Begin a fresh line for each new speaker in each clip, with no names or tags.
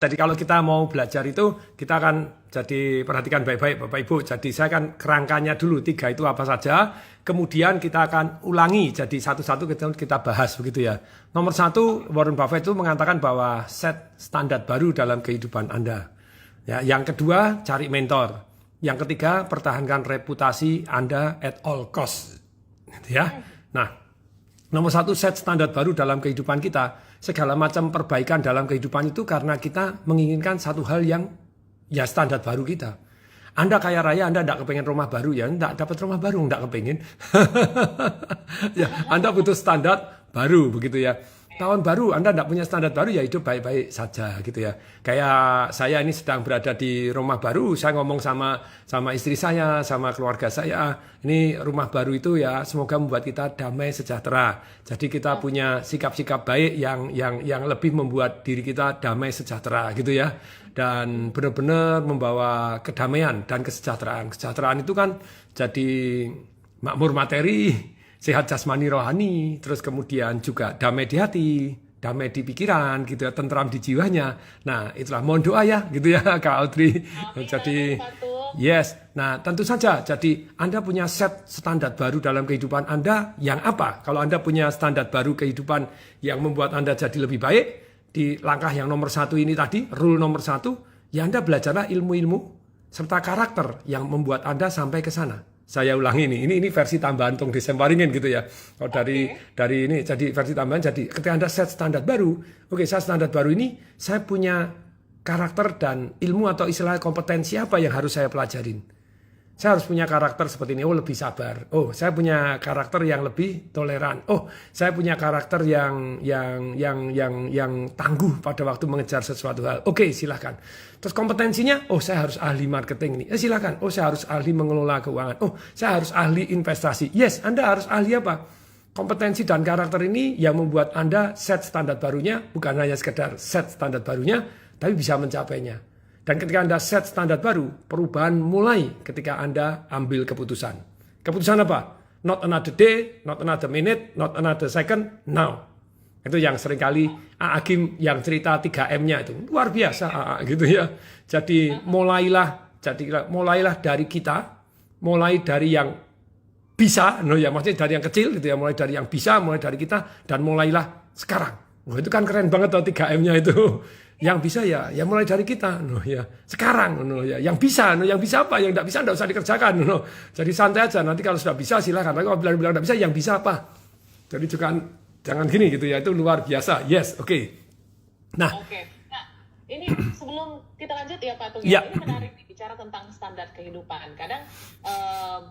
Jadi kalau kita mau belajar itu, kita akan jadi perhatikan baik-baik Bapak Ibu. Jadi saya akan kerangkanya dulu, 3 itu apa saja. Kemudian kita akan ulangi, jadi satu-satu kita bahas begitu ya. Nomor 1, Warren Buffett itu mengatakan bahwa set standar baru dalam kehidupan Anda. Ya, yang kedua, cari mentor. Yang ketiga, pertahankan reputasi Anda at all cost. Gitu ya. Nah, nomor 1, set standar baru dalam kehidupan kita. Segala macam perbaikan dalam kehidupan itu karena kita menginginkan satu hal yang ya standar baru kita. Anda kaya raya, Anda tidak kepengen rumah baru ya, tidak dapat rumah baru, tidak kepengen. Ya, Anda butuh standar baru begitu ya. Tahun baru Anda tidak punya standar baru ya hidup baik-baik saja gitu ya. Kayak saya ini sedang berada di rumah baru, saya ngomong sama istri saya, sama keluarga saya. Ini rumah baru itu ya semoga membuat kita damai sejahtera. Jadi kita punya sikap-sikap baik yang lebih membuat diri kita damai sejahtera gitu ya. Dan benar-benar membawa kedamaian dan kesejahteraan. Kesejahteraan itu kan jadi makmur materi, sehat jasmani rohani, terus kemudian juga damai di hati, damai di pikiran gitu ya, tentram di jiwanya. Nah, itulah mohon doa ya gitu ya Kak Audrey. Jadi yes. Nah, tentu saja jadi Anda punya set standar baru dalam kehidupan Anda yang apa? Kalau Anda punya standar baru kehidupan yang membuat Anda jadi lebih baik, di langkah yang nomor 1 ini tadi, rule nomor 1, ya Anda belajarlah ilmu-ilmu serta karakter yang membuat Anda sampai ke sana. Saya ulangi ini versi tambahan Tung Desembaringin gitu ya. Kalau dari ini jadi versi tambahan, jadi ketika Anda set standar baru, oke, saya standar baru ini saya punya karakter dan ilmu atau istilah kompetensi apa yang harus saya pelajarin. Saya harus punya karakter seperti ini. Oh, lebih sabar. Oh, saya punya karakter yang lebih toleran. Oh, saya punya karakter yang tangguh pada waktu mengejar sesuatu hal. Oke, silakan. Terus kompetensinya, oh, saya harus ahli marketing ini. Silakan. Oh, saya harus ahli mengelola keuangan. Oh, saya harus ahli investasi. Yes, Anda harus ahli apa? Kompetensi dan karakter ini yang membuat Anda set standar barunya, bukan hanya sekedar set standar barunya, tapi bisa mencapainya. Dan ketika Anda set standar baru, perubahan mulai ketika Anda ambil keputusan. Keputusan apa? Not another day, not another minute, not another second, now. Itu yang seringkali Agim yang cerita 3M-nya itu. Luar biasa gitu ya. Jadi mulailah dari kita, mulai dari yang bisa, maksudnya dari yang kecil gitu ya, mulai dari yang bisa, mulai dari kita, dan mulailah sekarang. Wah, itu kan keren banget tuh 3M-nya itu. Yang bisa ya mulai dari kita, ya sekarang, ya yang bisa apa, yang tidak bisa tidak usah dikerjakan, jadi santai aja. Nanti kalau sudah bisa silakan. Tapi kalau bilang tidak bisa, yang bisa apa? Jadi juga jangan gini gitu ya, itu luar biasa. Yes, oke. Nah,
ini sebelum kita lanjut ya Pak Tung,
ya.
Ini menarik bicara tentang standar kehidupan. Kadang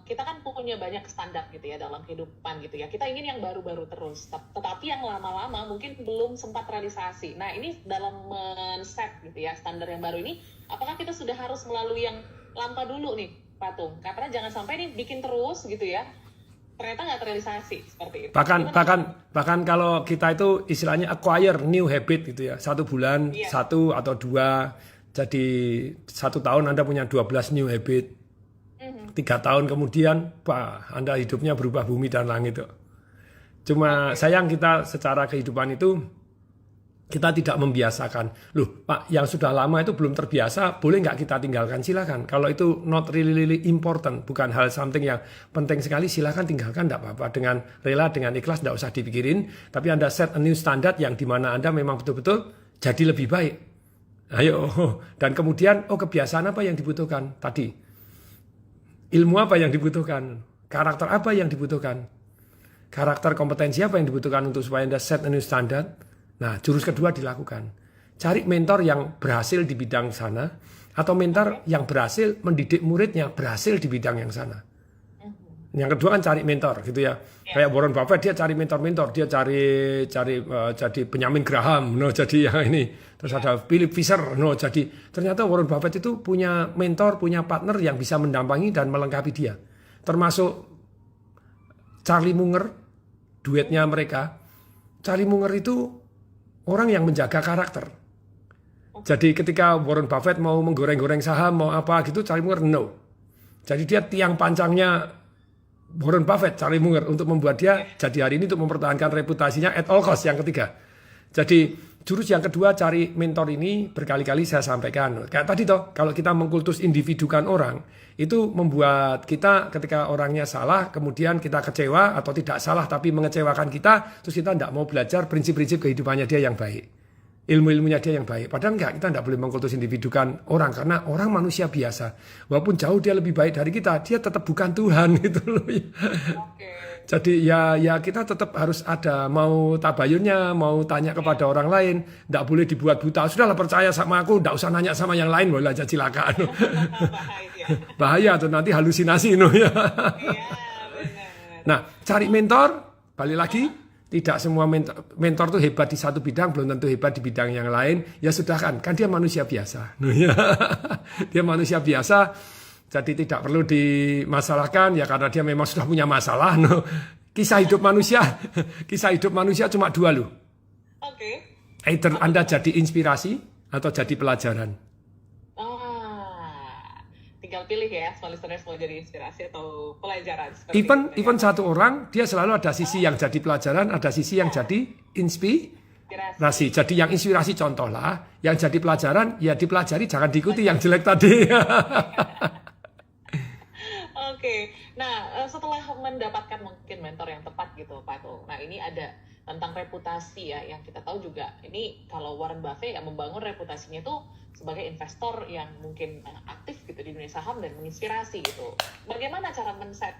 kita kan punya banyak standar gitu ya dalam kehidupan gitu ya. Kita ingin yang baru-baru terus, tetapi yang lama-lama mungkin belum sempat realisasi. Nah, ini dalam men-set gitu ya standar yang baru ini, apakah kita sudah harus melalui yang lama dulu nih Pak Tung? Karena jangan sampai nih bikin terus gitu ya, ternyata nggak terrealisasi seperti itu.
Bahkan kalau kita itu istilahnya acquire new habit gitu ya, 1 bulan, 1 atau 2, jadi 1 tahun Anda punya 12 new habit, 3 tahun kemudian, Anda hidupnya berubah bumi dan langit. Cuma sayang kita secara kehidupan itu, kita tidak membiasakan. Loh Pak, yang sudah lama itu belum terbiasa, boleh nggak kita tinggalkan? Silakan. Kalau itu not really important, bukan hal something yang penting sekali, silakan tinggalkan, tidak apa-apa. Dengan rela, dengan ikhlas, tidak usah dipikirin. Tapi Anda set a new standard yang dimana Anda memang betul-betul jadi lebih baik. Ayo, dan kemudian, kebiasaan apa yang dibutuhkan tadi? Ilmu apa yang dibutuhkan? Karakter apa yang dibutuhkan? Karakter kompetensi apa yang dibutuhkan untuk supaya Anda set a new standard? Nah, jurus kedua dilakukan. Cari mentor yang berhasil di bidang sana, atau mentor yang berhasil mendidik muridnya berhasil di bidang yang sana. Yang kedua kan cari mentor gitu ya. Kayak Warren Buffett, dia cari mentor-mentor, dia cari jadi Benjamin Graham, jadi yang ini. Terus ada Philip Fisher, jadi ternyata Warren Buffett itu punya mentor, punya partner yang bisa mendampangi dan melengkapi dia. Termasuk Charlie Munger, duetnya mereka. Charlie Munger itu orang yang menjaga karakter. Jadi ketika Warren Buffett mau menggoreng-goreng saham, mau apa gitu, Charlie Munger no. Jadi dia tiang pancangnya Warren Buffett, Charlie Munger, untuk membuat dia jadi hari ini untuk mempertahankan reputasinya at all cost, yang ketiga. Jadi Jurus yang kedua cari mentor ini berkali-kali saya sampaikan. Kayak tadi toh, kalau kita mengkultus individukan orang, itu membuat kita ketika orangnya salah, kemudian kita kecewa atau tidak salah tapi mengecewakan kita, terus kita tidak mau belajar prinsip-prinsip kehidupannya dia yang baik. Ilmu-ilmunya dia yang baik. Padahal enggak, kita tidak boleh mengkultus individukan orang karena orang manusia biasa. Walaupun jauh dia lebih baik dari kita, dia tetap bukan Tuhan gitu loh. Jadi ya kita tetap harus ada mau tabayunnya, mau tanya kepada orang lain, tidak boleh dibuat buta. Sudahlah percaya sama aku, tidak usah nanya sama yang lain, boleh aja cilaka. Bahaya tuh nanti halusinasi no ya. Nah, cari mentor, balik lagi, tidak semua mentor tuh hebat di satu bidang, belum tentu hebat di bidang yang lain. Ya sudah kan dia manusia biasa. Dia manusia biasa. Jadi tidak perlu dimasalahkan ya karena dia memang sudah punya masalah. No. Kisah hidup manusia cuma dua loh.
Oke.
Either Anda jadi inspirasi atau jadi pelajaran.
Tinggal pilih ya, small listeners mau jadi inspirasi atau pelajaran.
Even satu orang dia selalu ada sisi yang jadi pelajaran, ada sisi yang jadi inspirasi. Jadi yang inspirasi contohlah, yang jadi pelajaran ya dipelajari, jangan diikuti yang jelek tadi.
Oke, nah setelah mendapatkan mungkin mentor yang tepat gitu Pak Atul, nah ini ada tentang reputasi ya, yang kita tahu juga ini kalau Warren Buffett yang membangun reputasinya itu sebagai investor yang mungkin aktif gitu di dunia saham dan menginspirasi gitu. Bagaimana cara men-set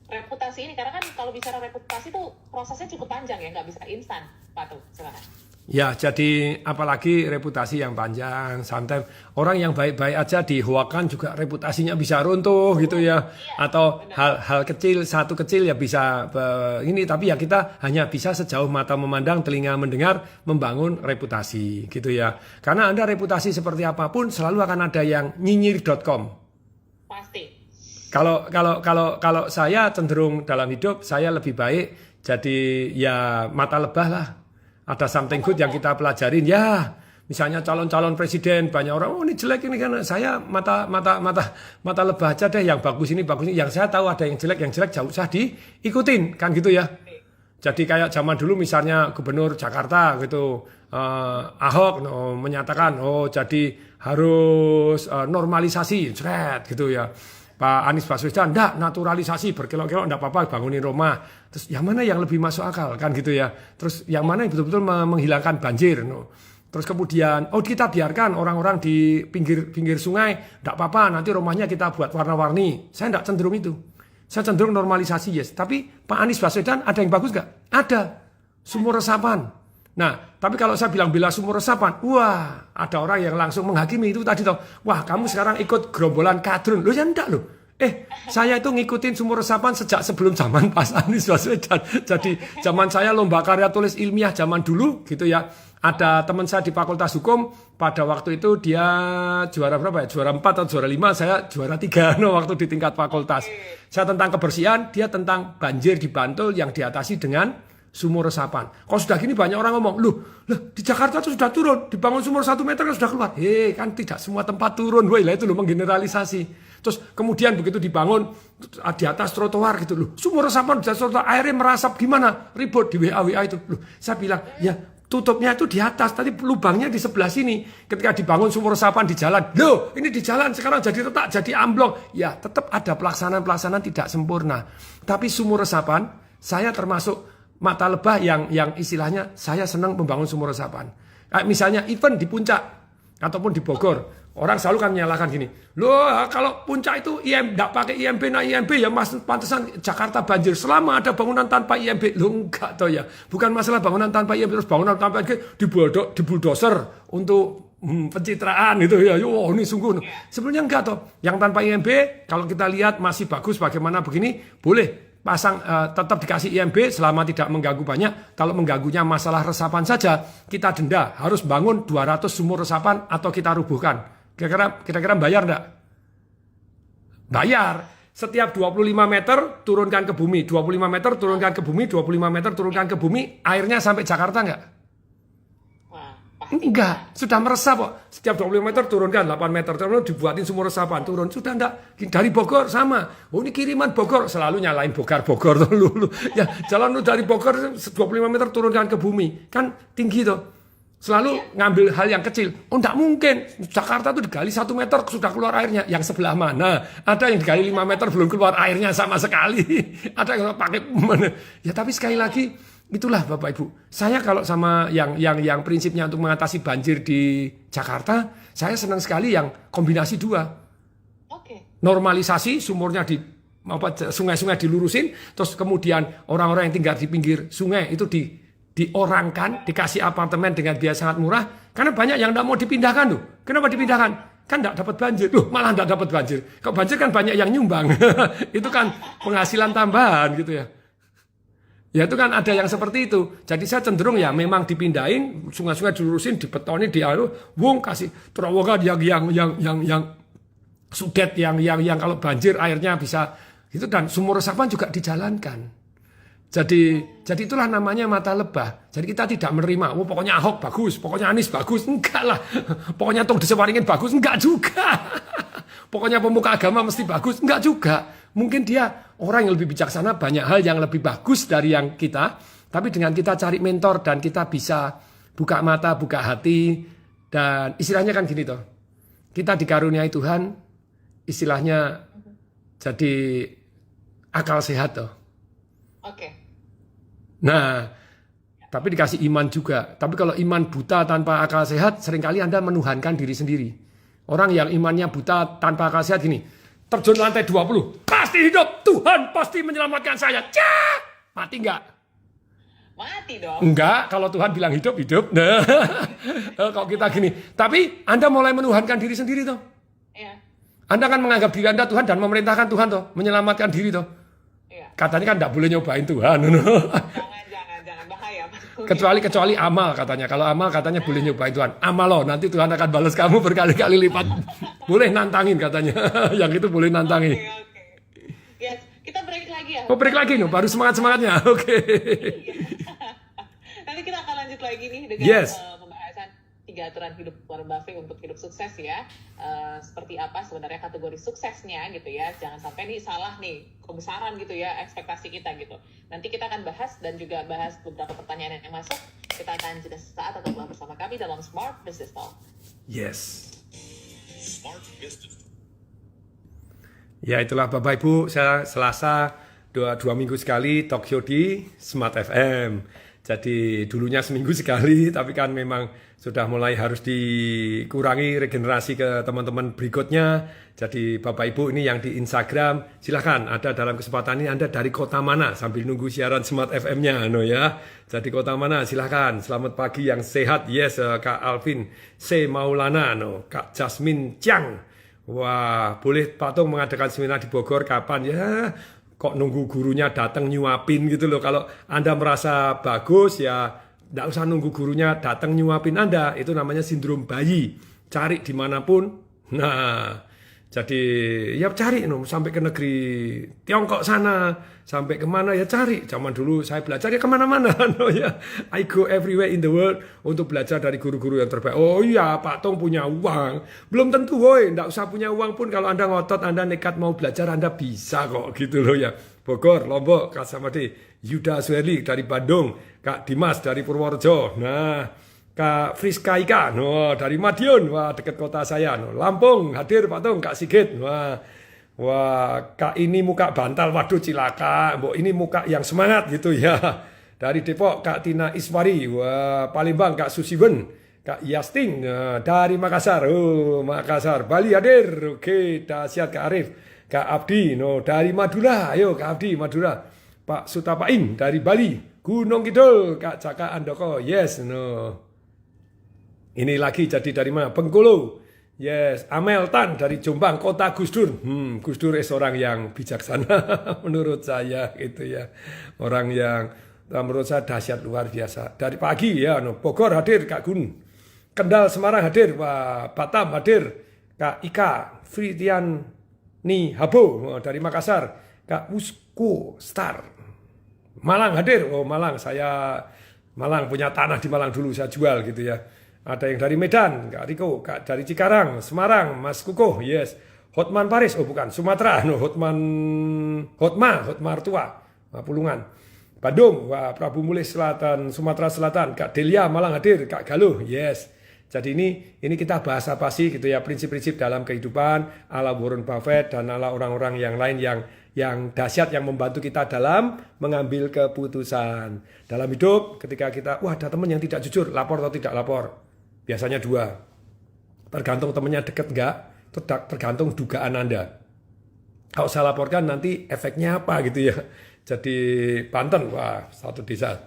reputasi ini? Karena kan kalau bicara reputasi itu prosesnya cukup panjang ya, nggak bisa instan Pak Atul, silakan.
Ya, jadi apalagi reputasi yang panjang. Sometimes orang yang baik-baik aja dihoakan juga reputasinya bisa runtuh gitu ya. Atau hal kecil, satu kecil ya bisa ini. Tapi ya kita hanya bisa sejauh mata memandang, telinga mendengar, membangun reputasi gitu ya. Karena Anda reputasi seperti apapun selalu akan ada yang nyinyir.com.
Pasti.
Kalau saya cenderung dalam hidup, saya lebih baik jadi ya mata lebah lah. Ada something good yang kita pelajarin ya. Misalnya calon-calon presiden banyak orang, oh ini jelek ini kan saya mata lebah aja deh, yang bagus ini bagus ini. Yang saya tahu ada yang jelek jauh usah diikutin kan gitu ya. Jadi kayak zaman dulu misalnya Gubernur Jakarta gitu, Ahok menyatakan jadi harus normalisasi, gitu ya. Pak Anies Baswedan, enggak naturalisasi berkelok-kelok enggak apa-apa bangunin rumah. Terus yang mana yang lebih masuk akal kan gitu ya. Terus yang mana yang betul-betul menghilangkan banjir. Terus kemudian kita biarkan orang-orang di pinggir sungai, enggak apa-apa nanti rumahnya kita buat warna-warni. Saya enggak cenderung itu. Saya cenderung normalisasi yes. Tapi Pak Anies Baswedan ada yang bagus enggak? Ada. Sumur resapan. Nah, tapi kalau saya bilang bela sumur resapan, wah, ada orang yang langsung menghakimi itu tadi toh. Wah, kamu sekarang ikut gerombolan kadrun. Loh ya enggak loh. Saya itu ngikutin sumur resapan sejak sebelum zaman Pak Anies Baswedan. Jadi zaman saya lomba karya tulis ilmiah zaman dulu gitu ya. Ada teman saya di Fakultas Hukum, pada waktu itu dia juara berapa ya? Juara 4 atau juara 5, saya juara 3 waktu di tingkat fakultas. Saya tentang kebersihan, dia tentang banjir di Bantul yang diatasi dengan sumur resapan. Kalau sudah gini banyak orang ngomong, loh di Jakarta itu sudah turun, dibangun sumur 1 meter kan sudah keluar. Kan tidak semua tempat turun, itu loh menggeneralisasi. Terus kemudian begitu dibangun di atas trotoar gitu loh, sumur resapan di atas trotoar, airnya merasap gimana? Ribut di WA itu. Loh, saya bilang, ya tutupnya itu di atas, tadi lubangnya di sebelah sini. Ketika dibangun sumur resapan di jalan, loh ini di jalan sekarang jadi retak, jadi amblong. Ya tetap ada pelaksanaan tidak sempurna. Tapi sumur resapan, saya termasuk mata lebah yang istilahnya saya senang membangun sumur resapan. Misalnya event di Puncak ataupun di Bogor, orang selalu kan menyalahkan gini, loh kalau Puncak itu tidak pakai IMB, ya pantesan Jakarta banjir. Selama ada bangunan tanpa IMB, loh enggak toh ya. Bukan masalah bangunan tanpa IMB, terus bangunan tanpa IMB dibuldoser untuk pencitraan gitu ya. Ini sungguh. Sebenarnya enggak toh. Yang tanpa IMB kalau kita lihat masih bagus bagaimana begini, boleh pasang tetap dikasih IMB selama tidak mengganggu banyak. Kalau mengganggunya masalah resapan saja, kita denda, harus bangun 200 sumur resapan atau kita rubuhkan. Kira-kira bayar enggak? Bayar. Setiap 25 meter turunkan ke bumi, 25 meter turunkan ke bumi, 25 meter turunkan ke bumi, airnya sampai Jakarta enggak? Enggak, sudah meresap kok. Setiap 25 meter turunkan 8 meter, terus dibuatin sumur resapan, turun. Sudah enggak. Dari Bogor sama. Ini kiriman Bogor, selalu nyalain Bogor lu. Ya, jalan lu dari Bogor 25 meter turunkan ke bumi. Kan tinggi tuh. Selalu ngambil hal yang kecil. Oh, enggak mungkin. Jakarta tuh digali 1 meter sudah keluar airnya. Yang sebelah mana? Ada yang digali 5 meter belum keluar airnya sama sekali. Ada yang pakai mana? Ya tapi sekali lagi, itulah Bapak Ibu. Saya kalau sama yang prinsipnya untuk mengatasi banjir di Jakarta, saya senang sekali yang kombinasi 2.
Oke.
Normalisasi, sumurnya sungai-sungai dilurusin, terus kemudian orang-orang yang tinggal di pinggir sungai itu diorangkan, dikasih apartemen dengan biaya sangat murah, karena banyak yang tidak mau dipindahkan tuh. Kenapa dipindahkan? Kan tidak dapat banjir. Loh, malah tidak dapat banjir. Kalau banjir kan banyak yang nyumbang. Itu kan penghasilan tambahan gitu ya. Ya itu kan ada yang seperti itu. Jadi saya cenderung ya memang dipindahin, sungai-sungai dilurusin, dibetoni, kasih terowongan yang sudet, yang kalau banjir airnya bisa itu, dan sumur resapan juga dijalankan. Jadi itulah namanya mata lebah. Jadi kita tidak menerima, pokoknya Ahok bagus, pokoknya Anies bagus. Enggak lah. Pokoknya Tok Desewaringin bagus. Enggak juga. Pokoknya pemuka agama mesti bagus. Enggak juga. Mungkin dia orang yang lebih bijaksana, banyak hal yang lebih bagus dari yang kita. Tapi dengan kita cari mentor dan kita bisa buka mata, buka hati. Dan istilahnya kan gini toh. Kita dikaruniai Tuhan, istilahnya jadi akal sehat toh.
Oke.
Nah, tapi dikasih iman juga. Tapi kalau iman buta tanpa akal sehat, seringkali Anda menuhankan diri sendiri. Orang yang imannya buta tanpa akal sehat gini, terjun lantai 20, pasti hidup, Tuhan pasti menyelamatkan saya. Cak! Mati enggak?
Mati dong.
Enggak, kalau Tuhan bilang hidup, hidup. Nah, kalau kita gini. Tapi Anda mulai menuhankan diri sendiri toh.
Iya.
Anda kan menganggap diri Anda Tuhan dan memerintahkan Tuhan toh, menyelamatkan diri toh.
Iya.
Katanya kan enggak boleh nyobain Tuhan.
Jangan bahaya.
Kecuali amal katanya. Kalau amal katanya boleh nyobain Tuhan. Amal loh, nanti Tuhan akan balas kamu berkali-kali lipat. Boleh nantangin katanya. Yang itu boleh nantangin.
Oke. Yes, kita break lagi ya.
Oh, break lagi nih, baru semangat-semangatnya. Oke.
Nanti kita akan lanjut lagi nih dengan pembahasan 3 aturan hidup Warren Buffett untuk hidup sukses ya. Seperti apa sebenarnya kategori suksesnya gitu ya. Jangan sampai nih salah nih kebesaran gitu ya ekspektasi kita gitu. Nanti kita akan bahas dan juga bahas beberapa pertanyaan yang masuk. Kita akan jeda sesaat atau bersama kami dalam Smart Business Talk.
Yes.
Smart Business.
Ya itulah Bapak Ibu, saya Selasa 2 minggu sekali talk show di Smart FM. Jadi dulunya seminggu sekali, tapi kan memang sudah mulai harus dikurangi regenerasi ke teman-teman berikutnya. Jadi Bapak Ibu ini yang di Instagram, silahkan ada dalam kesempatan ini Anda dari kota mana sambil nunggu siaran Smart FM-nya, no ya. Jadi kota mana silahkan. Selamat pagi yang sehat, yes Kak Alvin C. Maulana, no Kak Jasmine Chiang. Wah, boleh Pak Tung mengadakan seminar di Bogor kapan ya? Kok nunggu gurunya datang nyuapin gitu loh. Kalau Anda merasa bagus ya tidak usah nunggu gurunya datang nyuapin Anda. Itu namanya sindrom bayi. Cari dimanapun. Nah, jadi ya cari sampai ke negeri Tiongkok sana. Sampai kemana ya cari. Zaman dulu saya belajar ya kemana-mana. No, ya. I go everywhere in the world untuk belajar dari guru-guru yang terbaik. Oh iya Pak Tong punya uang. Belum tentu woy. Tidak usah punya uang pun kalau Anda ngotot, Anda nekat mau belajar, Anda bisa kok gitu loh ya. Bogor, Lombok, Kak Samade, Yuda Suherli dari Bandung, Kak Dimas dari Purworejo. Nah, Kak Friska Ika, dari Madiun, wah dekat kota saya. Lampung, hadir Pak Tong, Kak Sigit, wah Kak ini muka bantal, waduh cilaka, Mbok ini muka yang semangat gitu ya. Dari Depok, Kak Tina Iswari, wah Palembang, Kak Susiwen, Kak Yasting, dari Makassar, Makassar, Bali hadir, oke, dahsyat Kak Arif, Kak Abdi, dari Madura, ayo Kak Abdi, Madura, Pak Sutapaing dari Bali, Gunung Kidul, Kak Jaka Andoko, yes, Ini lagi jadi dari mana? Bengkulu. Yes, Amel Tan dari Jombang, kota Gus Dur. Gus Dur seorang yang bijaksana menurut saya gitu ya. Orang yang menurut saya dahsyat luar biasa. Dari pagi ya, Bogor hadir Kak Gun. Kendal Semarang hadir, Pak Batam hadir, Kak Ika Fritiani Habo dari Makassar, Kak Wusko Star. Malang hadir, Malang, saya Malang punya tanah di Malang dulu saya jual gitu ya. Ada yang dari Medan, Kak Riko, Kak dari Cikarang, Semarang, Mas Kuko, yes. Hotman Paris, bukan, Sumatera, Hotma Artua, Pulungan. Bandung, wah Prabu Mulih Selatan, Sumatera Selatan, Kak Delia Malang hadir, Kak Galuh, yes. Jadi ini kita bahas apa sih gitu ya, prinsip-prinsip dalam kehidupan ala Warren Buffett dan ala orang-orang yang lain yang dahsyat yang membantu kita dalam mengambil keputusan. Dalam hidup ketika kita, wah ada teman yang tidak jujur, lapor atau tidak lapor? Biasanya dua. Tergantung temannya deket enggak, tergantung dugaan Anda. Kalau saya laporkan nanti efeknya apa gitu ya. Jadi Banten, wah satu desa.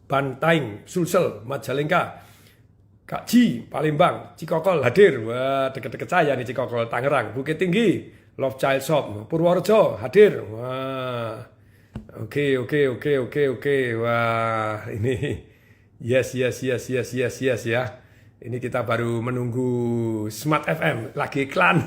Bantaing, Sulsel, Majalengka, Kak Ji, Palembang, Cikokol hadir. Wah deket-deket saya nih Cikokol, Tangerang, Bukit Tinggi, Love Child Shop, Purworejo hadir. Wah, oke. Wah ini yes ya. Ini kita baru menunggu Smart FM, lagi iklan.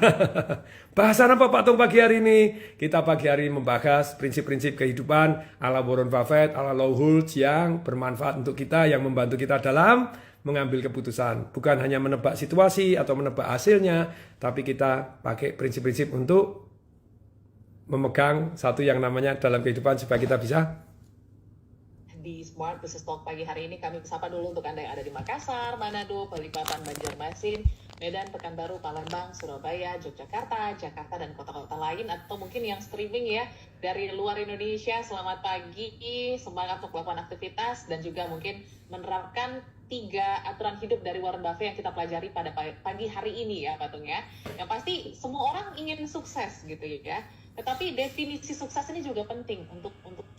Bahasan apa Pak Tung pagi hari ini? Kita pagi hari membahas prinsip-prinsip kehidupan ala Warren Buffett, ala Lou Holtz yang bermanfaat untuk kita, yang membantu kita dalam mengambil keputusan. Bukan hanya menebak situasi atau menebak hasilnya, tapi kita pakai prinsip-prinsip untuk memegang satu yang namanya dalam kehidupan supaya kita bisa
di Smart Business Talk pagi hari ini kami sapa dulu untuk Anda yang ada di Makassar, Manado, Balikpapan, Banjarmasin, Medan, Pekanbaru, Palembang, Surabaya, Yogyakarta, Jakarta, dan kota-kota lain atau mungkin yang streaming ya dari luar Indonesia. Selamat pagi, semangat untuk melakukan aktivitas dan juga mungkin menerapkan 3 aturan hidup dari Warren Buffett yang kita pelajari pada pagi hari ini ya Pak Tung ya. Yang pasti semua orang ingin sukses gitu ya. Tetapi definisi sukses ini juga penting untuk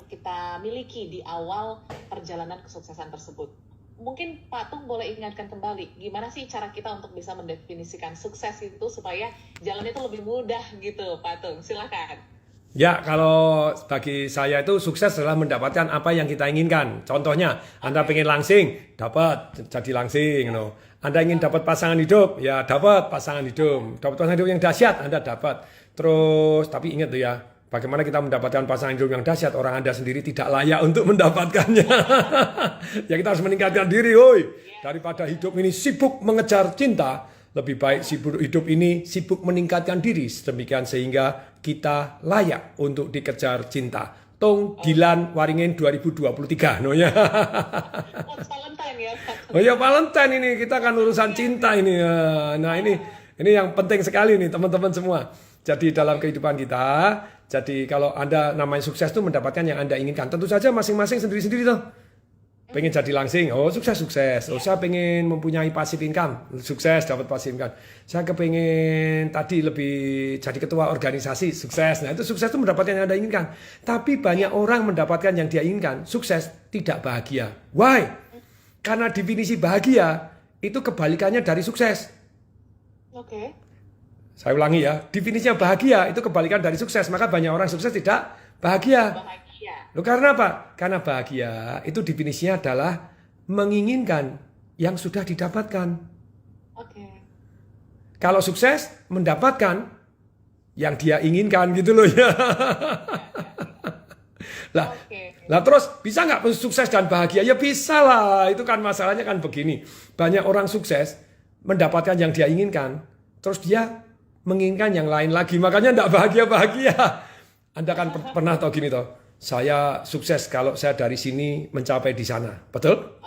kita miliki di awal perjalanan kesuksesan tersebut. Mungkin Pak Tung boleh ingatkan kembali, gimana sih cara kita untuk bisa mendefinisikan sukses itu supaya jalannya itu lebih mudah gitu, Pak Tung. Silakan.
Ya, kalau bagi saya itu sukses adalah mendapatkan apa yang kita inginkan. Contohnya, Anda pengen langsing, dapat jadi langsing. No. Anda ingin dapat pasangan hidup, ya dapat pasangan hidup. Dapat pasangan hidup yang dahsyat, Anda dapat. Terus, tapi ingat tuh ya, bagaimana kita mendapatkan pasangan hidup yang dahsyat, orang Anda sendiri tidak layak untuk mendapatkannya. Ya kita harus meningkatkan diri, woi. Daripada hidup ini sibuk mengejar cinta, lebih baik hidup ini sibuk meningkatkan diri. Sedemikian sehingga kita layak untuk dikejar cinta. Tung Dilan Waringin 2023. No ya.
Valentine ya.
Oh ya Valentine ini kita kan urusan cinta ini. Nah ini yang penting sekali nih teman-teman semua. Jadi dalam kehidupan kita, jadi kalau Anda namanya sukses itu mendapatkan yang Anda inginkan. Tentu saja masing-masing sendiri-sendiri tuh. Pengen jadi langsing, oh sukses. Oh saya pengen mempunyai passive income, sukses dapat passive income. Saya kepengen tadi lebih jadi ketua organisasi, sukses. Nah itu sukses itu mendapatkan yang Anda inginkan. Tapi banyak orang mendapatkan yang dia inginkan, sukses tidak bahagia. Why? Karena definisi bahagia itu kebalikannya dari sukses.
Oke.
Saya ulangi ya, definisinya bahagia itu kebalikan dari sukses. Maka banyak orang sukses tidak bahagia. Loh, karena apa? Karena bahagia itu definisinya adalah menginginkan yang sudah didapatkan.
Oke.
Kalau sukses mendapatkan yang dia inginkan gitu loh ya. Lah terus bisa nggak sukses dan bahagia? Ya bisa lah. Itu kan masalahnya kan begini. Banyak orang sukses mendapatkan yang dia inginkan, terus dia menginginkan yang lain lagi, makanya enggak bahagia-bahagia. Anda kan pernah tahu gini toh, saya sukses kalau saya dari sini mencapai di sana, betul?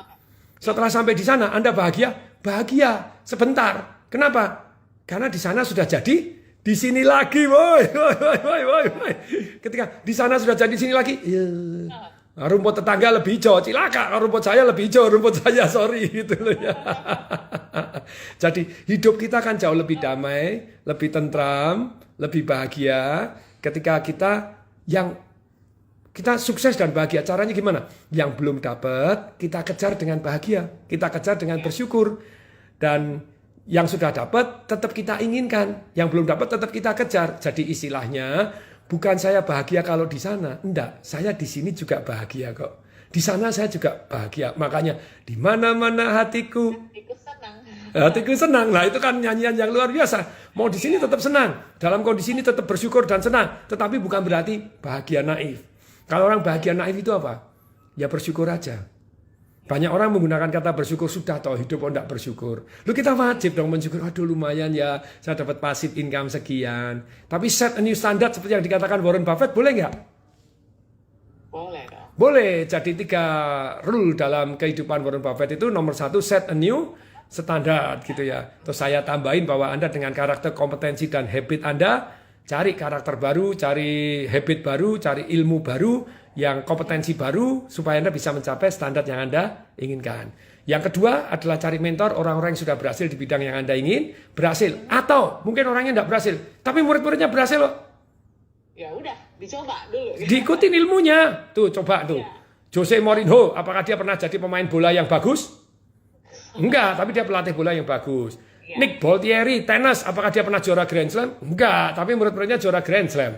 Setelah sampai di sana, Anda bahagia? Bahagia sebentar. Kenapa? Karena di sana sudah jadi, di sini lagi, woi. Ketika di sana sudah jadi, di sini lagi, rumput tetangga lebih hijau, cilaka. Rumput saya lebih hijau, rumput saya sorry gitu loh ya. Jadi hidup kita kan jauh lebih damai, lebih tentram, lebih bahagia ketika kita sukses dan bahagia. Caranya gimana? Yang belum dapat kita kejar dengan bahagia, kita kejar dengan bersyukur, dan yang sudah dapat tetap kita inginkan, yang belum dapat tetap kita kejar. Jadi istilahnya bukan saya bahagia kalau di sana, enggak, saya di sini juga bahagia kok. Di sana saya juga bahagia. Makanya di mana-mana hatiku senang. Nah, itu kan nyanyian yang luar biasa. Mau di sini tetap senang, dalam kondisi ini tetap bersyukur dan senang. Tetapi bukan berarti bahagia naif. Kalau orang bahagia naif itu apa? Ya bersyukur aja. Banyak orang menggunakan kata bersyukur, sudah toh hidup kok enggak bersyukur. Lu kita wajib dong mensyukur. Aduh lumayan ya, saya dapat passive income sekian. Tapi set a new standard seperti yang dikatakan Warren Buffett, boleh nggak?
Boleh dong.
Boleh. Jadi 3 rule dalam kehidupan Warren Buffett itu nomor 1 set a new standard gitu ya. Terus saya tambahin bahwa Anda dengan karakter, kompetensi dan habit Anda, cari karakter baru, cari habit baru, cari ilmu baru, yang kompetensi baru supaya Anda bisa mencapai standar yang Anda inginkan. Yang kedua adalah cari mentor orang-orang yang sudah berhasil di bidang yang Anda ingin berhasil. Atau mungkin orangnya tidak berhasil, tapi murid-muridnya berhasil loh.
Ya udah, dicoba dulu.
Diikutin ilmunya. Tuh, coba tuh. Jose Mourinho, apakah dia pernah jadi pemain bola yang bagus? Enggak, tapi dia pelatih bola yang bagus. Nick Boltieri, tenis, apakah dia pernah juara Grand Slam? Enggak, tapi murid-muridnya juara Grand Slam.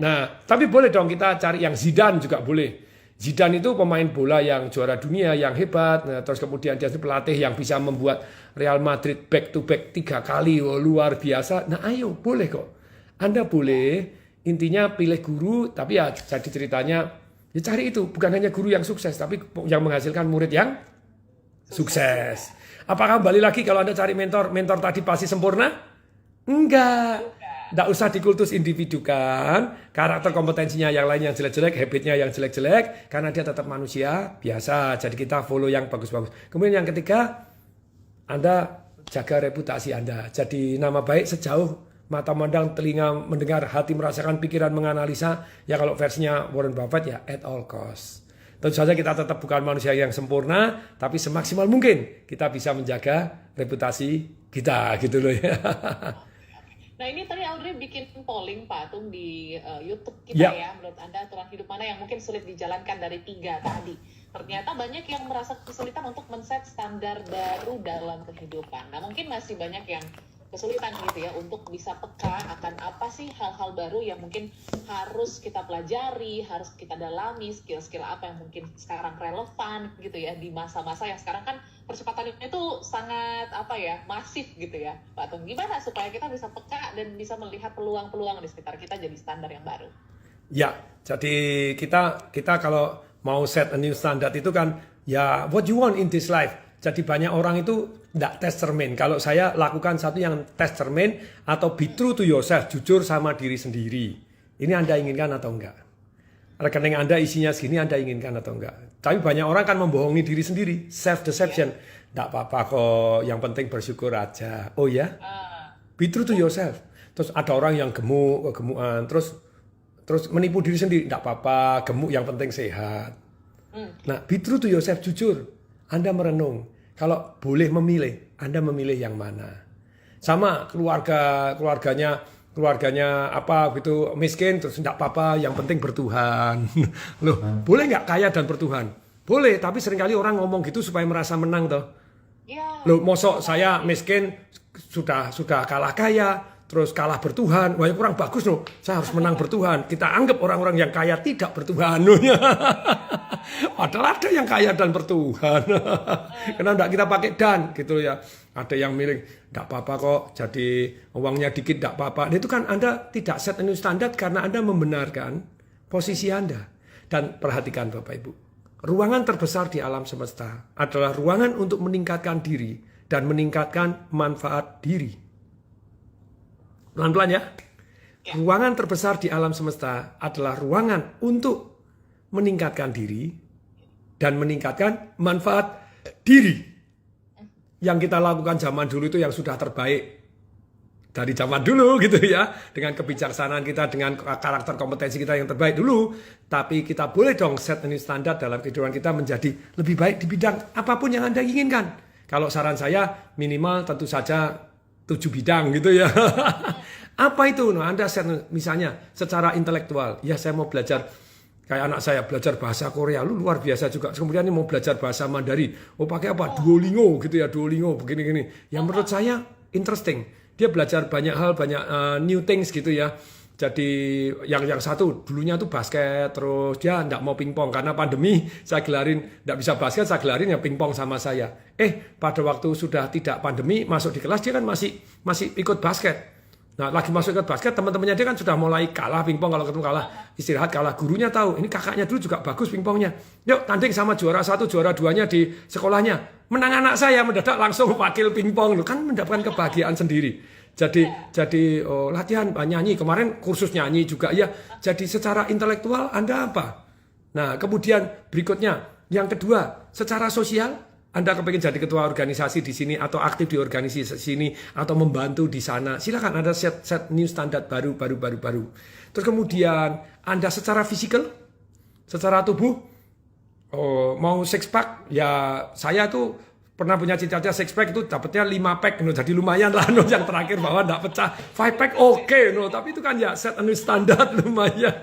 Nah, tapi boleh dong kita cari yang Zidane juga boleh. Zidane itu pemain bola yang juara dunia, yang hebat. Nah, terus kemudian dia itu pelatih yang bisa membuat Real Madrid back to back 3 kali. Oh, luar biasa. Nah, ayo, boleh kok. Anda boleh, intinya pilih guru, tapi ya jadi ceritanya, ya cari itu. Bukan hanya guru yang sukses, tapi yang menghasilkan murid yang sukses. Apakah kembali lagi kalau Anda cari mentor tadi pasti sempurna? Enggak. Tidak usah dikultus individukan, karakter kompetensinya yang lain yang jelek-jelek, habitnya yang jelek-jelek, karena dia tetap manusia biasa. Jadi kita follow yang bagus-bagus. Kemudian yang ketiga, Anda jaga reputasi Anda. Jadi nama baik sejauh mata memandang, telinga mendengar, hati merasakan, pikiran menganalisa. Ya kalau versinya Warren Buffett ya at all cost. Tentu saja kita tetap bukan manusia yang sempurna, tapi semaksimal mungkin kita bisa menjaga reputasi kita gitu loh ya.
Nah ini tadi Audrey bikin polling Pak Atung di YouTube kita ya. Menurut Anda aturan hidup mana yang mungkin sulit dijalankan dari 3 tadi? Ternyata banyak yang merasa kesulitan untuk men-set standar baru dalam kehidupan. Nah mungkin masih banyak yang kesulitan gitu ya untuk bisa peka akan apa sih hal-hal baru yang mungkin harus kita pelajari, harus kita dalami, skill-skill apa yang mungkin sekarang relevan gitu ya di masa-masa yang sekarang kan percepatan itu sangat masif gitu ya Pak Tung. Gimana supaya kita bisa peka dan bisa melihat peluang-peluang di sekitar kita jadi standar yang baru?
Ya, jadi kita kalau mau set a new standard itu kan ya what you want in this life. Jadi banyak orang itu tidak test cermin. Kalau saya lakukan satu yang test cermin atau be true to yourself, jujur sama diri sendiri. Ini Anda inginkan atau enggak? Rekening Anda isinya segini, Anda inginkan atau enggak? Tapi banyak orang kan membohongi diri sendiri, self-deception. Tidak apa-apa kok, yang penting bersyukur aja. Oh ya? Be true to yourself. Terus ada orang yang gemukan, terus menipu diri sendiri. Tidak apa-apa, gemuk yang penting sehat. Nah, be true to yourself, jujur. Anda merenung. Kalau boleh memilih, Anda memilih yang mana? Sama keluarganya apa gitu miskin terus enggak apa-apa, yang penting bertuhan. Loh, boleh nggak kaya dan bertuhan? Boleh, tapi seringkali orang ngomong gitu supaya merasa menang toh. Loh, mosok saya miskin sudah kalah kaya, terus kalah bertuhan, wah kurang bagus loh. Saya harus menang bertuhan. Kita anggap orang-orang yang kaya tidak bertuhan. Padahal ada yang kaya dan bertuhan. Kenapa enggak kita pakai dan gitu ya. Ada yang milih enggak apa-apa kok, jadi uangnya dikit enggak apa-apa. Nah, itu kan Anda tidak set a new standard karena Anda membenarkan posisi Anda. Dan perhatikan Bapak Ibu, ruangan terbesar di alam semesta adalah ruangan untuk meningkatkan diri dan meningkatkan manfaat diri. Pelan-pelan ya. Ruangan terbesar di alam semesta adalah ruangan untuk meningkatkan diri dan meningkatkan manfaat diri. Yang kita lakukan zaman dulu itu yang sudah terbaik dari zaman dulu gitu ya. Dengan kebijaksanaan kita, dengan karakter kompetensi kita yang terbaik dulu. Tapi kita boleh dong set ini standar dalam kehidupan kita menjadi lebih baik di bidang apapun yang Anda inginkan. Kalau saran saya minimal tentu saja 7 bidang gitu ya. Apa itu? Nah, Anda set misalnya secara intelektual. Ya saya mau belajar, kayak anak saya belajar bahasa Korea, lu luar biasa juga. Kemudian ini mau belajar bahasa Mandarin. Oh pakai apa? Duolingo gitu ya, Duolingo begini-gini. Yang menurut saya interesting. Dia belajar banyak hal, banyak new things gitu ya. Jadi yang satu dulunya tuh basket, terus dia enggak mau pingpong karena pandemi. Saya gelarin enggak bisa basket, saya gelarin ya pingpong sama saya. Pada waktu sudah tidak pandemi masuk di kelas dia kan masih ikut basket. Nah lagi masuk ikut basket, teman-temannya dia kan sudah mulai kalah pingpong, kalau ketemu kalah istirahat kalah. Gurunya tahu ini kakaknya dulu juga bagus pingpongnya. Yuk tanding sama juara 1, juara 2-nya di sekolahnya. Menang anak saya, mendadak langsung wakil pingpong, kan mendapatkan kebahagiaan sendiri. Jadi latihan nyanyi, kemarin kursus nyanyi juga ya. Jadi secara intelektual Anda apa? Nah, kemudian berikutnya, yang kedua, secara sosial, Anda kepengen jadi ketua organisasi di sini, atau aktif di organisasi sini, atau membantu di sana, silakan Anda set new standar baru. Terus kemudian, Anda secara fisikal, secara tubuh, mau six pack, ya saya tuh pernah punya cita-cita six pack itu dapatnya 5 pack, jadi lumayan lah, yang terakhir bahwa enggak pecah, 5 pack oke, tapi itu kan ya set a new standard lumayan.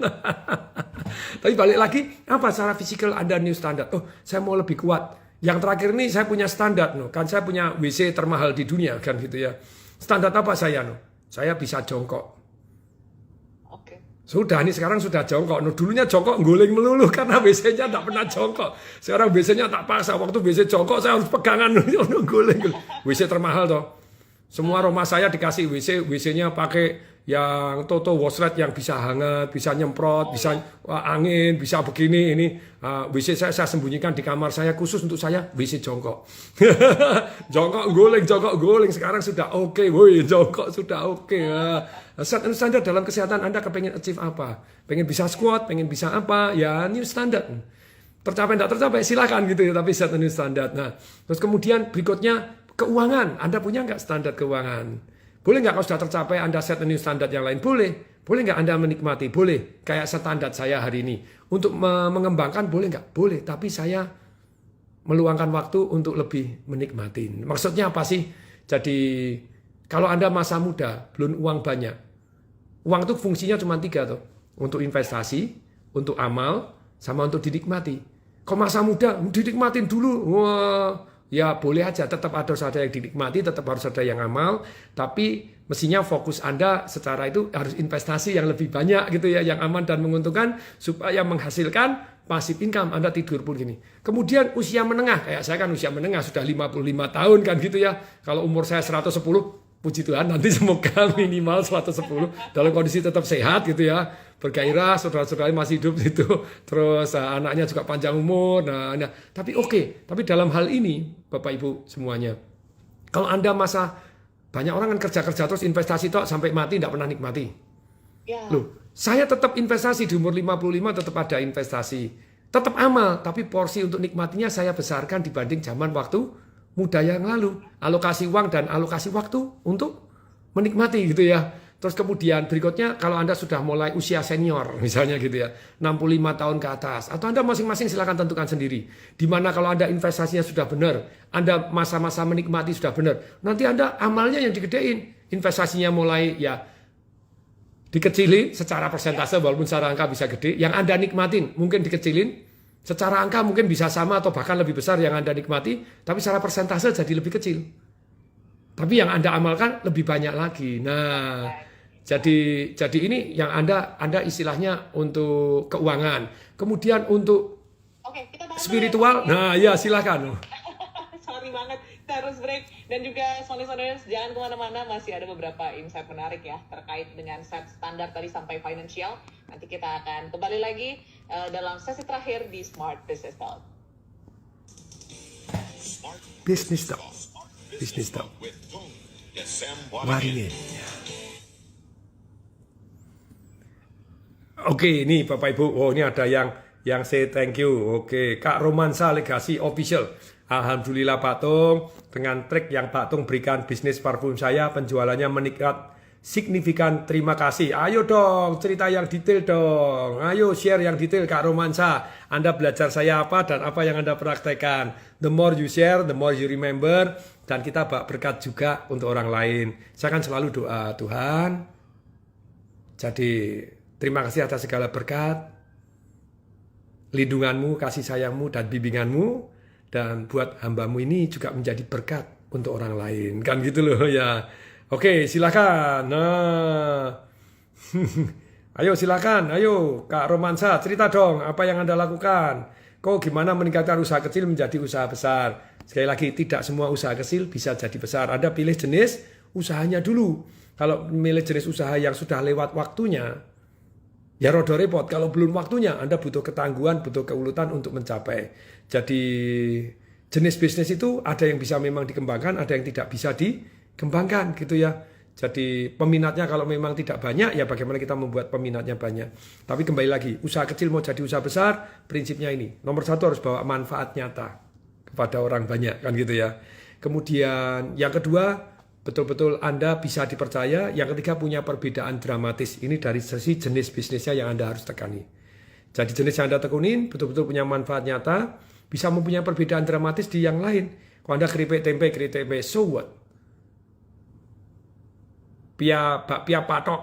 Tapi balik lagi, apa secara fisikal Anda new standard? Oh, saya mau lebih kuat. Yang terakhir ini saya punya standar, kan saya punya WC termahal di dunia, kan gitu ya. Standar apa saya? Saya bisa jongkok. Sudah, ini sekarang sudah jongkok. Dulunya jongkok guling melulu karena WC-nya tidak pernah jongkok. Sekarang WC-nya tak paksa. Waktu WC jongkok saya harus pegangan guling. WC termahal toh. Semua rumah saya dikasih WC-nya pakai yang Toto Washlet yang bisa hangat, bisa nyemprot, bisa angin, bisa begini. Ini WC saya sembunyikan di kamar saya khusus untuk saya WC jongkok. Jongkok guling. Sekarang sudah oke, woi jongkok sudah oke. Standar dalam kesehatan Anda kepengen achieve apa? Pengen bisa squat, pengen bisa apa? Ya new standard. Tercapai tidak tercapai silahkan gitu ya, tapi set new standard. Nah, terus kemudian berikutnya keuangan. Anda punya nggak standar keuangan? Boleh nggak kalau sudah tercapai Anda set new standar yang lain? Boleh. Boleh nggak Anda menikmati? Boleh. Kayak standar saya hari ini. Untuk mengembangkan boleh nggak? Boleh. Tapi saya meluangkan waktu untuk lebih menikmati. Maksudnya apa sih? Jadi kalau Anda masa muda, belum uang banyak. Uang itu fungsinya cuma 3 tuh. Untuk investasi, untuk amal, sama untuk dinikmati. Kalau masa muda, dinikmatin dulu. Wah, ya boleh aja. Tetap harus ada yang dinikmati, tetap harus ada yang amal. Tapi mestinya fokus Anda secara itu harus investasi yang lebih banyak gitu ya. Yang aman dan menguntungkan supaya menghasilkan passive income. Anda tidur pun gini. Kemudian usia menengah. Kayak saya kan usia menengah sudah 55 tahun kan gitu ya. Kalau umur saya 110, puji Tuhan nanti semoga minimal 110 dalam kondisi tetap sehat gitu ya, bergairah, saudara-saudara masih hidup gitu, terus anaknya juga panjang umur. Nah, tapi oke. Tapi dalam hal ini Bapak Ibu semuanya, kalau Anda masa banyak orang kan kerja terus investasi tok sampai mati tidak pernah nikmati. Loh, saya tetap investasi di umur 55 tetap ada investasi, tetap amal, tapi porsi untuk nikmatinya saya besarkan dibanding zaman waktu muda yang lalu, alokasi uang dan alokasi waktu untuk menikmati gitu ya. Terus kemudian berikutnya kalau Anda sudah mulai usia senior misalnya gitu ya, 65 tahun ke atas, atau Anda masing-masing silakan tentukan sendiri. Dimana kalau Anda investasinya sudah benar, Anda masa-masa menikmati sudah benar, nanti Anda amalnya yang digedein, investasinya mulai ya dikecilin secara persentase walaupun secara angka bisa gede, yang Anda nikmatin mungkin dikecilin. Secara angka mungkin bisa sama atau bahkan lebih besar yang Anda nikmati, tapi secara persentase jadi lebih kecil. Tapi yang Anda amalkan lebih banyak lagi. Nah, jadi ini yang Anda istilahnya untuk keuangan. Kemudian untuk spiritual, nah ya silakan.
Sorry banget, kita harus break. Dan juga saudara-saudara jangan kemana-mana, masih ada beberapa insight menarik ya terkait dengan set standar tadi sampai financial. Nanti kita akan kembali lagi dalam sesi terakhir di Smart Business Talk.
Business Talk.
with Tung Desem
Waringin. Oke, ini Bapak Ibu. Oh, ini ada yang say thank you. Oke, Kak Romansa Legasi Official. Alhamdulillah Pak Tung, dengan trik yang Pak Tung berikan bisnis parfum saya penjualannya meningkat signifikan. Terima kasih. Ayo dong, cerita yang detail dong. Ayo share yang detail Kak Romansa. Anda belajar saya apa dan apa yang Anda praktekkan. The more you share, the more you remember. Dan kita berkat juga untuk orang lain. Saya kan selalu doa, Tuhan, jadi terima kasih atas segala berkat, lindunganmu, kasih sayangmu, dan bimbinganmu. Dan buat hambamu ini juga menjadi berkat untuk orang lain. Kan gitu loh ya. Oke, silakan. Nah, ayo silakan. Ayo Kak Romansa, cerita dong apa yang Anda lakukan. Kok gimana meningkatkan usaha kecil menjadi usaha besar. Sekali lagi, tidak semua usaha kecil bisa jadi besar. Anda pilih jenis usahanya dulu. Kalau milih jenis usaha yang sudah lewat waktunya, ya rodo repot. Kalau belum waktunya, Anda butuh ketangguhan, butuh keuletan untuk mencapai. Jadi jenis bisnis itu ada yang bisa memang dikembangkan, ada yang tidak bisa dikembangkan gitu ya. Jadi peminatnya kalau memang tidak banyak, ya bagaimana kita membuat peminatnya banyak. Tapi kembali lagi, usaha kecil mau jadi usaha besar, prinsipnya ini. Nomor satu harus bawa manfaat nyata kepada orang banyak, kan gitu ya. Kemudian yang kedua, betul-betul Anda bisa dipercaya. Yang ketiga, punya perbedaan dramatis. Ini dari sisi jenis bisnisnya yang Anda harus tekani. Jadi jenis yang Anda tekunin, betul-betul punya manfaat nyata, bisa mempunyai perbedaan dramatis di yang lain. Kalau Anda keripik tempe, so what? Bakpia patok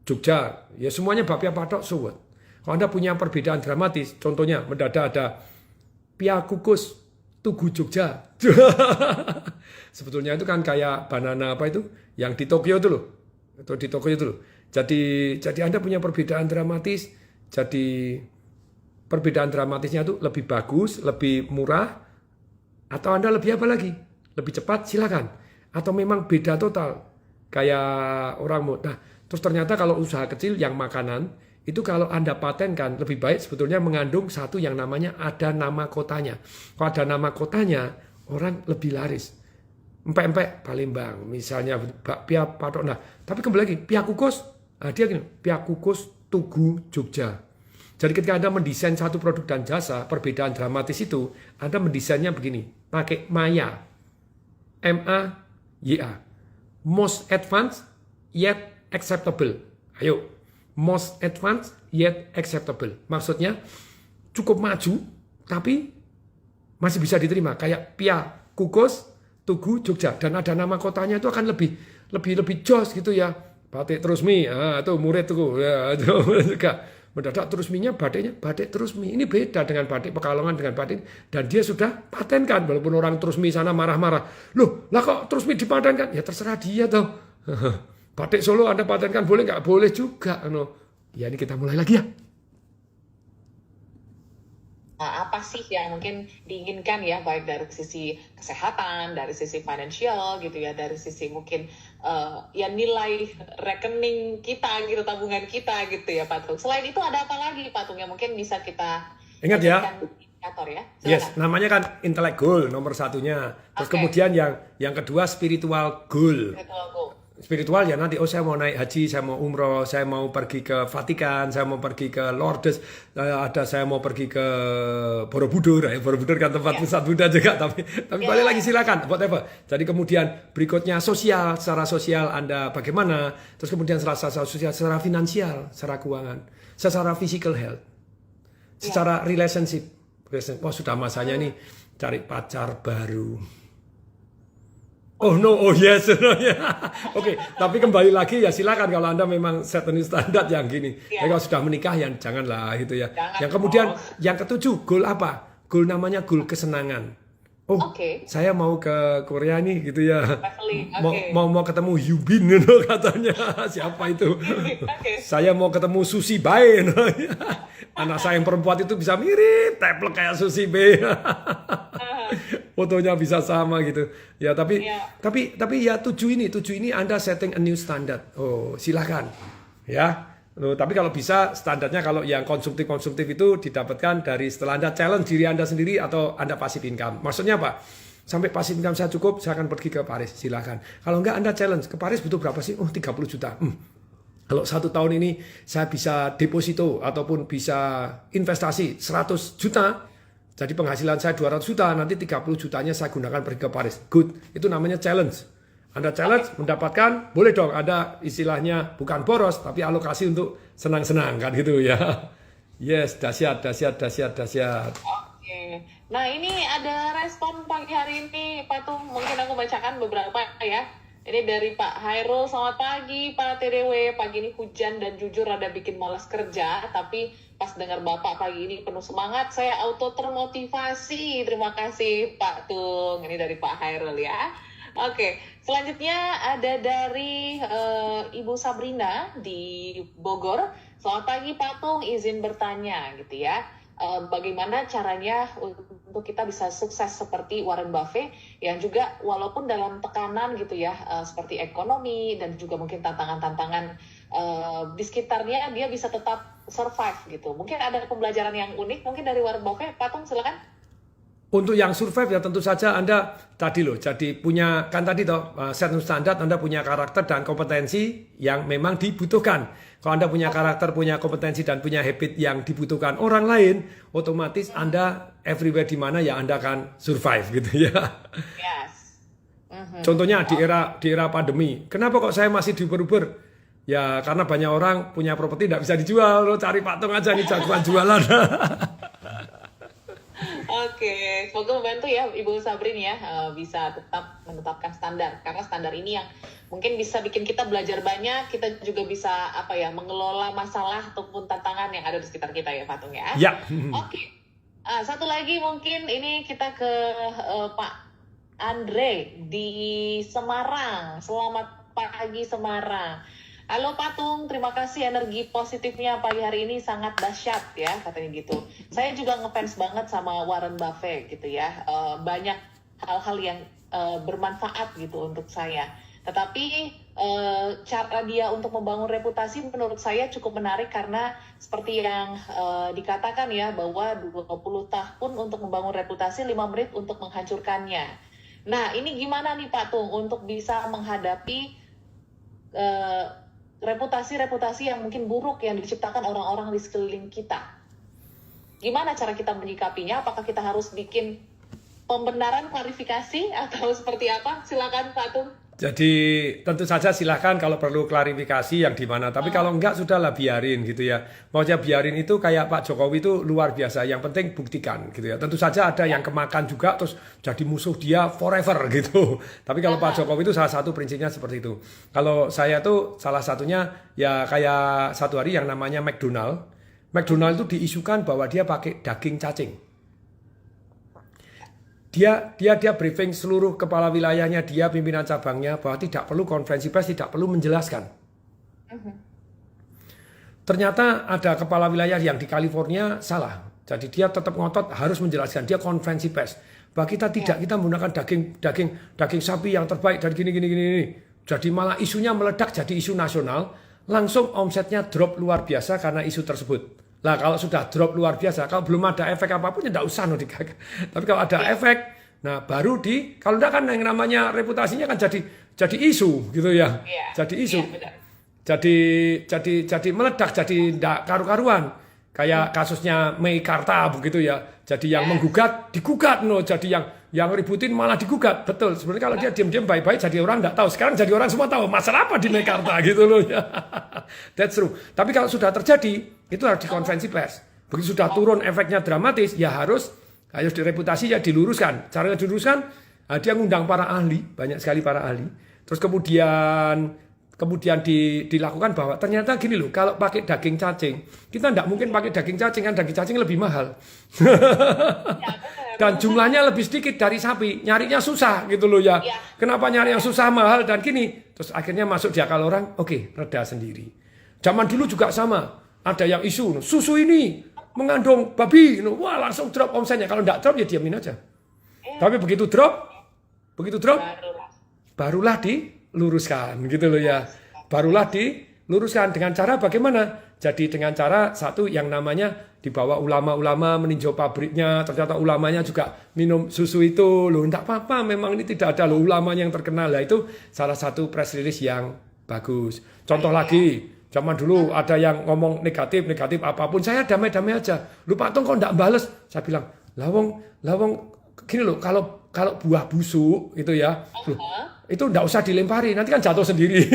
Jogja, ya semuanya bakpia patok, so what? Kalau Anda punya perbedaan dramatis, contohnya mendadak ada pia kukus Tugu Jogja. Sebetulnya itu kan kayak banana apa itu yang di Tokyo itu loh. Atau di Tokyo itu loh. Jadi Anda punya perbedaan dramatis. Jadi perbedaan dramatisnya itu lebih bagus, lebih murah, atau Anda lebih apa lagi? Lebih cepat, silakan. Atau memang beda total. Kayak orang mau. Nah, terus ternyata kalau usaha kecil yang makanan, itu kalau Anda patenkan, lebih baik sebetulnya mengandung satu yang namanya ada nama kotanya. Kalau ada nama kotanya, orang lebih laris. Empek-empek Palembang, misalnya bakpia patok. Nah, tapi kembali lagi, pia kukus, dia gini, pia kukus Tugu Jogja. Jadi ketika Anda mendesain satu produk dan jasa, perbedaan dramatis itu, Anda mendesainnya begini, pakai Maya, MAYA. Most advanced yet acceptable. Ayo, most advanced yet acceptable. Maksudnya cukup maju tapi masih bisa diterima. Kayak pia kukus Tugu Jogja dan ada nama kotanya itu akan lebih jos gitu ya. Batik terus mie, itu murid tuh ya, itu juga mendadak terus mie-nya batik terus mie. Ini beda dengan batik Pekalongan dengan batik, dan dia sudah patenkan walaupun orang terus mie sana marah-marah. Loh, lah kok terus mie dipatenkan? Ya terserah dia toh. Batik Solo Anda patenkan boleh nggak? Boleh juga. Ya ini kita mulai lagi ya.
Apa sih yang mungkin diinginkan ya, baik dari sisi kesehatan, dari sisi financial gitu ya, dari sisi mungkin ya nilai rekening kita gitu, tabungan kita gitu ya Pak Tung. Selain itu ada apa lagi Pak Tung yang mungkin bisa kita
ingat ya,
indikator ya?
yes, namanya kan intellect goal nomor satunya. Terus kemudian yang kedua spiritual goal. Spiritual ya nanti, saya mau naik haji, saya mau umroh, saya mau pergi ke Vatikan, saya mau pergi ke Lourdes, saya mau pergi ke Borobudur. Borobudur kan tempat pusat Buddha juga, tapi balik lagi silakan, whatever. Jadi kemudian berikutnya sosial, secara sosial Anda bagaimana, terus kemudian secara sosial, secara finansial, secara keuangan, secara physical health, secara relationship. Wah, sudah masanya nih cari pacar baru. Oh no, oh yes, Oke, tapi kembali lagi ya silakan kalau Anda memang set new standar yang gini. Kalau sudah menikah ya janganlah gitu ya. Yang kemudian yang ketujuh, goal apa? Goal namanya goal kesenangan. Oh, saya mau ke Korea nih gitu ya. Mau ketemu Yubin katanya. Siapa itu? Saya mau ketemu Susi Bae. Anak saya yang perempuan itu bisa mirip teplek kayak Susi Bae. Fotonya bisa sama gitu. Ya, tapi ya tujuh ini Anda setting a new standard. Oh, silakan. Ya. Tapi kalau bisa standarnya kalau yang konsumtif itu didapatkan dari setelah Anda challenge diri Anda sendiri atau Anda passive income. Maksudnya apa? Sampai passive income saya cukup, saya akan pergi ke Paris. Silakan. Kalau enggak Anda challenge, ke Paris butuh berapa sih? Oh, 30 juta. Kalau 1 tahun ini saya bisa deposito ataupun bisa investasi 100 juta. Jadi penghasilan saya 200 juta, nanti 30 jutanya saya gunakan pergi ke Paris. Good. Itu namanya challenge. Anda challenge, mendapatkan, boleh dong ada istilahnya bukan boros, tapi alokasi untuk senang-senang kan gitu ya. Yes, dahsyat.
Oke. Nah ini ada respon pagi hari ini, Pak Tung. Mungkin aku bacakan beberapa ya. Ini dari Pak Hairul, selamat pagi Pak TDW. Pagi ini hujan dan jujur rada bikin malas kerja, tapi pas dengar Bapak pagi ini penuh semangat, saya auto termotivasi. Terima kasih Pak Tung. Ini dari Pak Hairul ya. Oke, selanjutnya ada dari Ibu Sabrina di Bogor. Selamat pagi Pak Tung, izin bertanya gitu ya. Bagaimana caranya untuk kita bisa sukses seperti Warren Buffett yang juga walaupun dalam tekanan gitu ya, seperti ekonomi dan juga mungkin tantangan-tantangan di sekitarnya, dia bisa tetap survive gitu. Mungkin ada pembelajaran yang unik mungkin dari Warren Buffett. Pak Tung silakan.
Untuk yang survive ya tentu saja Anda tadi loh, jadi punya kan tadi toh set standar, Anda punya karakter dan kompetensi yang memang dibutuhkan. Kalau Anda punya karakter, punya kompetensi dan punya habit yang dibutuhkan orang lain, otomatis Anda everywhere di mana ya Anda akan survive gitu ya.
Yes. Mhm.
Contohnya di era pandemi, kenapa kok saya masih diuber-uber? Ya karena banyak orang punya properti tidak bisa dijual, lo cari patung aja nih jagoan jualan.
Oke, semoga membantu ya Ibu Sabrin ya, bisa tetap menetapkan standar, karena standar ini yang mungkin bisa bikin kita belajar banyak, kita juga bisa apa ya mengelola masalah ataupun tantangan yang ada di sekitar kita ya Patung ya.
Ya.
Oke. Satu lagi mungkin ini kita ke Pak Andre di Semarang. Selamat pagi Semarang. Halo Patung, terima kasih energi positifnya pagi hari ini sangat dahsyat ya, katanya gitu. Saya juga ngefans banget sama Warren Buffett gitu ya. Banyak hal-hal yang bermanfaat gitu untuk saya. Tetapi cara dia untuk membangun reputasi menurut saya cukup menarik karena seperti yang dikatakan ya bahwa 20 tahun untuk membangun reputasi, 5 menit untuk menghancurkannya. Nah, ini gimana nih Pak Tung untuk bisa menghadapi reputasi-reputasi yang mungkin buruk yang diciptakan orang-orang di sekeliling kita? Gimana cara kita menyikapinya? Apakah kita harus bikin pembenaran, klarifikasi, atau seperti apa? Silakan Pak Tung.
Jadi tentu saja silahkan kalau perlu klarifikasi yang di mana. Tapi kalau enggak sudahlah biarin gitu ya. Maunya biarin itu kayak Pak Jokowi itu luar biasa. Yang penting buktikan gitu ya. Tentu saja ada yang kemakan juga terus jadi musuh dia forever gitu. Tapi kalau Pak Jokowi itu salah satu prinsipnya seperti itu. Kalau saya tuh salah satunya ya kayak satu hari yang namanya McDonald. McDonald itu diisukan bahwa dia pakai daging cacing. Dia briefing seluruh kepala wilayahnya, dia pimpinan cabangnya bahwa tidak perlu konferensi pers, tidak perlu menjelaskan. Ternyata ada kepala wilayah yang di California salah. Jadi dia tetap ngotot harus menjelaskan, dia konferensi pers. Bahwa kita tidak, kita menggunakan daging sapi yang terbaik dari gini. Jadi malah isunya meledak jadi isu nasional, langsung omsetnya drop luar biasa karena isu tersebut. Lah kalau sudah drop luar biasa, kalau belum ada efek apapun ya tidak usah Tapi kalau ada efek, nah baru kalau tidak kan yang namanya reputasinya kan jadi isu gitu ya. Jadi isu. Jadi meledak, jadi tidak karu-karuan. Kayak kasusnya Meikarta begitu ya. Jadi yang menggugat digugat jadi yang ributin malah digugat. Betul. Sebenarnya kalau dia diam-diam baik-baik jadi orang tidak tahu. Sekarang jadi orang semua tahu masalah apa di Meikarta gitu loh ya. That's true. Tapi kalau sudah terjadi itu harus di konferensi pers. Begitu sudah turun efeknya dramatis, ya harus di reputasi ya diluruskan. Caranya diluruskan, dia ngundang para ahli, banyak sekali para ahli. Terus kemudian dilakukan bahwa ternyata gini loh, kalau pakai daging cacing, kita tidak mungkin pakai daging cacing, kan daging cacing lebih mahal. Dan jumlahnya lebih sedikit dari sapi, nyarinya susah gitu loh ya. Kenapa nyari yang susah mahal dan gini? Terus akhirnya masuk di akal orang, oke, reda sendiri. Zaman dulu juga sama. Ada yang isu, susu ini mengandung babi, wah langsung drop omsetnya. Kalau tidak drop ya diamin aja. Tapi begitu drop, barulah diluruskan gitu loh ya. Barulah diluruskan dengan cara bagaimana? Jadi dengan cara satu yang namanya dibawa ulama-ulama meninjau pabriknya, ternyata ulamanya juga minum susu itu, loh tidak apa-apa, memang ini tidak ada loh ulama yang terkenal. Lah itu salah satu press release yang bagus. Contoh lagi. Zaman dulu ada yang ngomong negatif apapun, saya damai-damai aja. Lu Pak Tung kok enggak bales? Saya bilang, lawong gini loh, kalau buah busuk itu ya, itu enggak usah dilempari, nanti kan jatuh sendiri.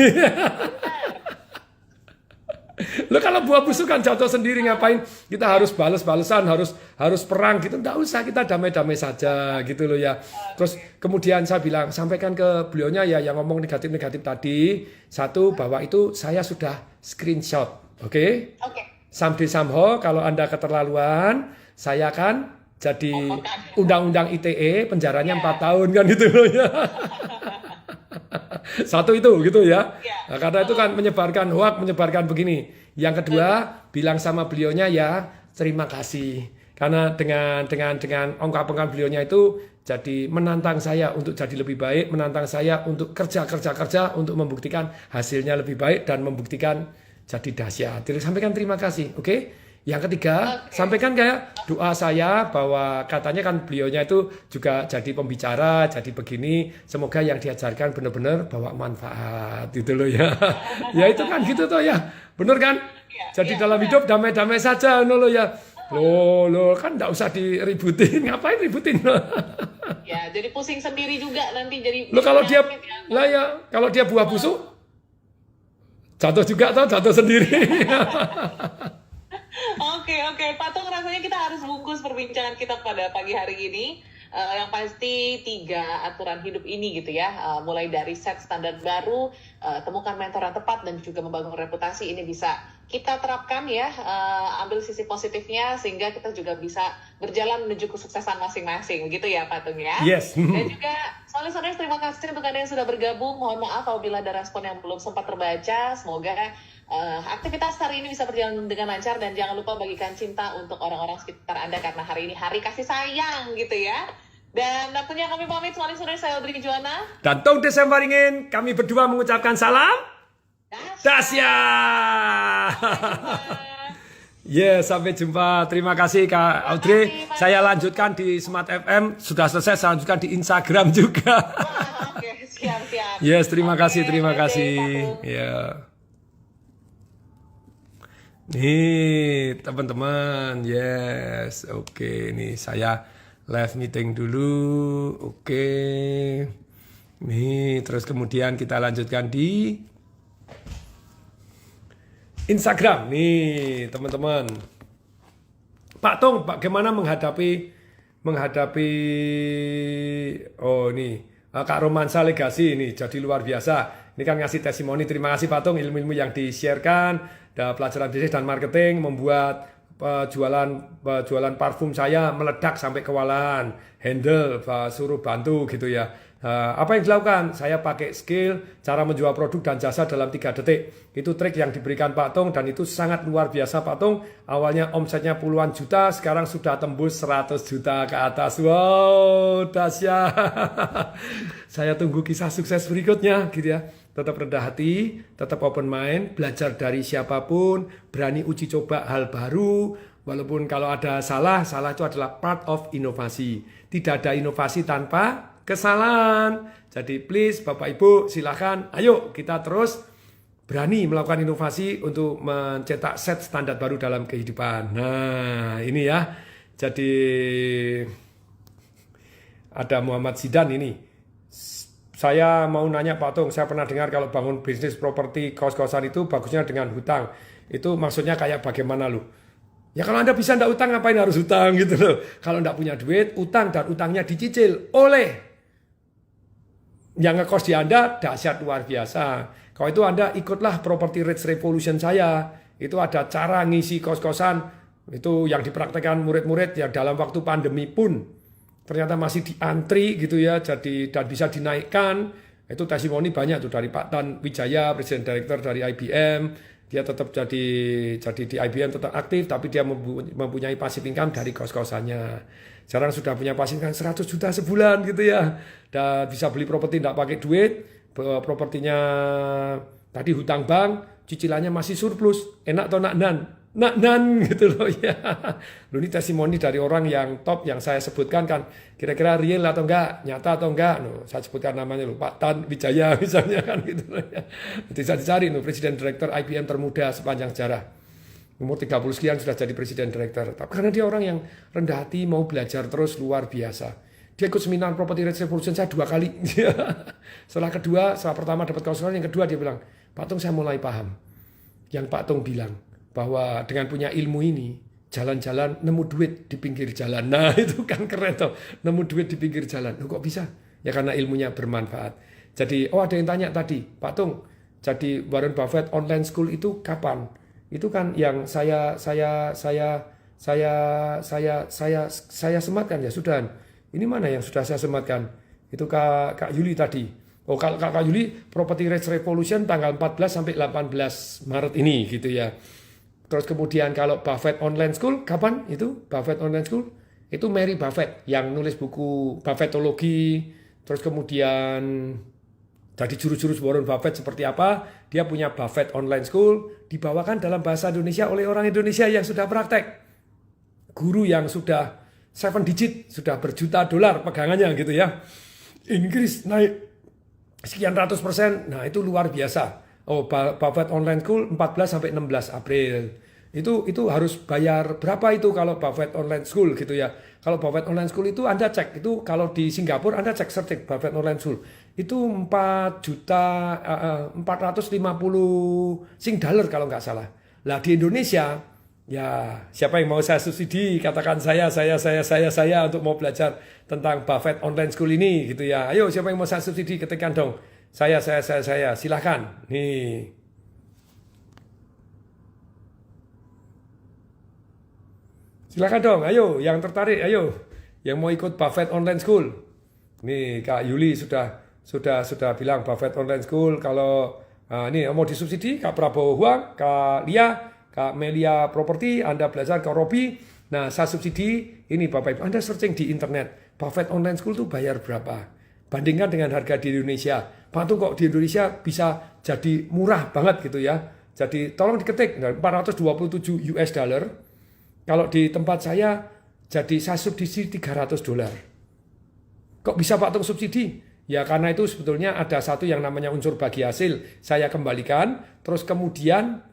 Lo kalau buah busuk kan jatuh sendiri, ngapain kita harus balesan, harus perang gitu, enggak usah, kita damai-damai saja gitu loh ya. Terus kemudian saya bilang, sampaikan ke beliaunya ya yang ngomong negatif tadi, satu bahwa itu saya sudah screenshot, oke? Someday somehow kalau Anda keterlaluan, saya kan jadi undang-undang ITE, penjaranya 4 tahun kan gitu loh ya. Satu itu gitu ya. Nah, karena itu kan menyebarkan hoak, menyebarkan begini. Yang kedua, bilang sama beliaunya ya terima kasih. Karena dengan ungkapan beliaunya itu jadi menantang saya untuk jadi lebih baik, menantang saya untuk kerja untuk membuktikan hasilnya lebih baik dan membuktikan jadi dahsyat. Jadi sampaikan terima kasih, oke? Yang ketiga, sampaikan kayak doa saya bahwa katanya kan beliaunya itu juga jadi pembicara, jadi begini. Semoga yang diajarkan benar-benar bawa manfaat gitu loh ya. Ya itu kan gitu toh ya. Bener kan? Jadi dalam hidup damai-damai saja loh ya. Loh kan enggak usah diributin. Ngapain ributin?
Ya, jadi pusing sendiri juga nanti jadi.
Loh kalau dia
penyakit ya.
lah ya, kalau dia buah busuk jatuh juga toh, jatuh sendiri.
Oke, Patung, rasanya kita harus bungkus perbincangan kita pada pagi hari ini. Yang pasti 3 aturan hidup ini gitu ya. Mulai dari set standar baru, temukan mentor yang tepat, dan juga membangun reputasi. Ini bisa kita terapkan ya, ambil sisi positifnya sehingga kita juga bisa berjalan menuju kesuksesan masing-masing. Begitu ya Patung ya.
Yes.
Dan juga soalnya terima kasih untuk Anda yang sudah bergabung. Mohon maaf apabila ada respon yang belum sempat terbaca. Semoga aktivitas hari ini bisa berjalan dengan lancar, dan jangan lupa bagikan cinta untuk orang-orang sekitar Anda karena hari ini hari kasih sayang gitu ya. Dan tentunya kami pamit, semaling sore, saya Audrey Juwana.
Dan Tung Desember ingin kami berdua mengucapkan salam Dasya. Yes, sampai jumpa. Terima kasih Kak Audrey. Saya lanjutkan di Smart FM. Sudah selesai, saya lanjutkan di Instagram juga.
Oke, siap.
Yes, terima kasih.
Patung.
Ya. Nih, teman-teman. Yes, oke. Nih, saya live meeting dulu. Oke. Nih, terus kemudian kita lanjutkan di Instagram. Nih, teman-teman. Pak Tung, bagaimana menghadapi oh nih, Kak Romansa Legasi ini jadi luar biasa. Ini kan ngasih testimoni. Terima kasih Pak Tung, ilmu-ilmu yang di-sharekan. Pelajaran bisnis dan marketing membuat jualan parfum saya meledak sampai kewalahan. Handle, suruh bantu gitu ya. Apa yang dilakukan? Saya pakai skill cara menjual produk dan jasa dalam 3 detik. Itu trik yang diberikan Pak Tung, dan itu sangat luar biasa Pak Tung. Awalnya omsetnya puluhan juta, sekarang sudah tembus 100 juta ke atas. Wow, dahsyat. Saya tunggu kisah sukses berikutnya gitu ya. Tetap rendah hati, tetap open mind, belajar dari siapapun, berani uji coba hal baru. Walaupun kalau ada salah itu adalah part of inovasi. Tidak ada inovasi tanpa kesalahan. Jadi please Bapak Ibu silakan, ayo kita terus berani melakukan inovasi untuk mencetak set standar baru dalam kehidupan. Nah ini ya, jadi ada Muhammad Zidan ini. Saya mau nanya Pak Tung, saya pernah dengar kalau bangun bisnis properti kos-kosan itu bagusnya dengan hutang. Itu maksudnya kayak bagaimana lu? Ya kalau Anda bisa ndak utang, ngapain harus utang gitu loh. Kalau ndak punya duit, utang, dan utangnya dicicil oleh yang ngekos di Anda, dahsyat luar biasa. Kalau itu Anda ikutlah Property Rich Revolution saya. Itu ada cara ngisi kos-kosan. Itu yang dipraktekkan murid-murid ya dalam waktu pandemi pun. Ternyata masih diantri gitu ya, jadi dan bisa dinaikkan. Itu testimoni banyak tuh dari Pak Tan Wijaya, Presiden Director dari IBM. Dia tetap jadi di IBM tetap aktif, tapi dia mempunyai passive income dari kos-kosannya. Sekarang sudah punya passive income 100 juta sebulan gitu ya. Dan bisa beli properti tidak pakai duit, propertinya tadi hutang bank, cicilannya masih surplus. Enak atau nan gitu loh ya. Loh ini testimoni dari orang yang top yang saya sebutkan kan. Kira-kira real atau enggak, nyata atau enggak. No, saya sebutkan namanya loh, Pak Tan Wijaya misalnya kan gitu loh ya. Bisa dicari loh, Presiden Direktur IBM termuda sepanjang sejarah. Umur 30 sekian sudah jadi Presiden Direktur. Tapi karena dia orang yang rendah hati, mau belajar terus, luar biasa. Dia ikut seminar Property Rich Revolution saya 2 kali. Setelah pertama dapat konsultan, yang kedua dia bilang, Pak Tung saya mulai paham. Yang Pak Tung bilang, bahwa dengan punya ilmu ini, jalan-jalan nemu duit di pinggir jalan. Nah itu kan keren tuh, nemu duit di pinggir jalan. Kok bisa? Ya karena ilmunya bermanfaat. Jadi, ada yang tanya tadi, Pak Tung, jadi Warren Buffett online school itu kapan? Itu kan yang saya sematkan ya sudah. Ini mana yang sudah saya sematkan? Itu Kak Yuli tadi. Oh, kalau Kak Yuli, Property Rich Revolution tanggal 14 sampai 18 Maret ini gitu ya. Terus kemudian kalau Buffett Online School, kapan itu Buffett Online School? Itu Mary Buffett yang nulis buku Buffettology. Terus kemudian Jadi jurus-jurus Warren Buffett seperti apa? Dia punya Buffett Online School, dibawakan dalam bahasa Indonesia oleh orang Indonesia yang sudah praktek. Guru yang sudah 7 digit, sudah berjuta dolar pegangannya gitu ya. Inggris naik sekian ratus %, nah itu luar biasa. Oh, Buffett Online School 14 sampai 16 April. Itu harus bayar berapa itu kalau Buffett Online School gitu ya. Kalau Buffett Online School itu Anda cek, itu kalau di Singapura Anda cek searching Buffett Online School. Itu 4.450 Sing dollar kalau nggak salah. Lah di Indonesia, ya siapa yang mau saya subsidi, katakan saya untuk mau belajar tentang Buffett Online School ini gitu ya. Ayo siapa yang mau saya subsidi, ketikkan dong. Saya, silahkan. Nih. Silakan dong, ayo yang tertarik, ayo yang mau ikut Buffett Online School. Nih Kak Yuli sudah bilang Buffett Online School. Kalau ini mau disubsidi, Kak Prabowo Huang, Kak Lia, Kak Melia Property, Anda belajar ke Robi. Nah saya subsidi ini Bapak Ibu, Anda searching di internet Buffett Online School tuh bayar berapa? Bandingkan dengan harga di Indonesia. Pak kok di Indonesia bisa jadi murah banget gitu ya. Jadi tolong diketik 427 US dollar. Kalau di tempat saya jadi saya subsidi $300. Kok bisa Pak Tung subsidi? Ya karena itu sebetulnya ada satu yang namanya unsur bagi hasil. Saya kembalikan, terus kemudian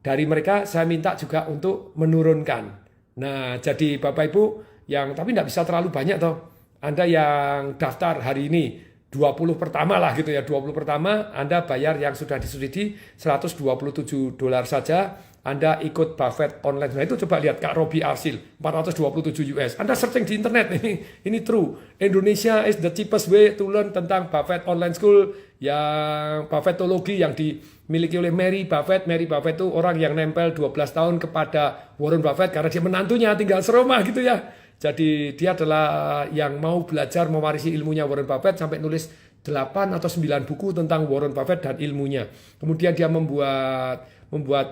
dari mereka saya minta juga untuk menurunkan. Nah jadi Bapak Ibu yang tapi tidak bisa terlalu banyak toh. Anda yang daftar hari ini 20 pertama lah gitu ya, 20 pertama Anda bayar yang sudah disubsidi $127 saja. Anda ikut Buffett Online. Nah itu coba lihat Kak Robi Arsil 427 US. Anda searching di internet ini true. Indonesia is the cheapest way to learn tentang Buffett Online School yang Buffettologi yang dimiliki oleh Mary Buffett. Mary Buffett itu orang yang nempel 12 tahun kepada Warren Buffett karena dia menantunya tinggal serumah gitu ya. Jadi dia adalah yang mau belajar mewarisi ilmunya Warren Buffett sampai nulis 8 atau 9 buku tentang Warren Buffett dan ilmunya. Kemudian dia membuat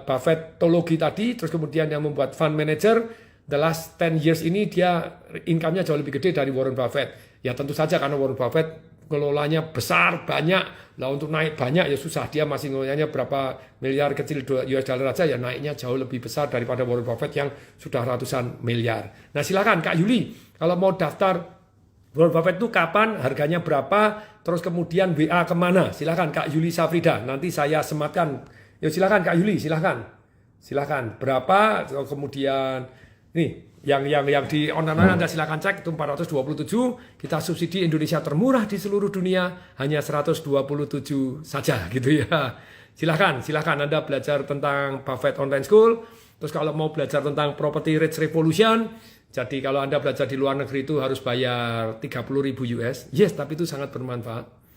Buffettologi tadi, terus kemudian yang membuat fund manager. The last 10 years ini dia income-nya jauh lebih gede dari Warren Buffett. Ya tentu saja karena Warren Buffett kelolanya besar, banyak. Lah untuk naik banyak ya susah. Dia masih ngelolanya berapa miliar kecil US dollar aja ya naiknya jauh lebih besar daripada Warren Buffett yang sudah ratusan miliar. Nah silakan Kak Yuli, kalau mau daftar Warren Buffett itu kapan, harganya berapa, terus kemudian WA kemana? Silakan Kak Yuli Safrida, nanti saya sematkan. Yuk silakan Kak Yuli, silakan berapa, kemudian nih yang di online Anda silakan cek itu 427, kita subsidi Indonesia termurah di seluruh dunia hanya 127 saja gitu ya. Silakan Anda belajar tentang Buffett Online School. Terus kalau mau belajar tentang Property Rich Revolution, jadi kalau Anda belajar di luar negeri itu harus bayar 30.000 US. Yes, tapi itu sangat bermanfaat.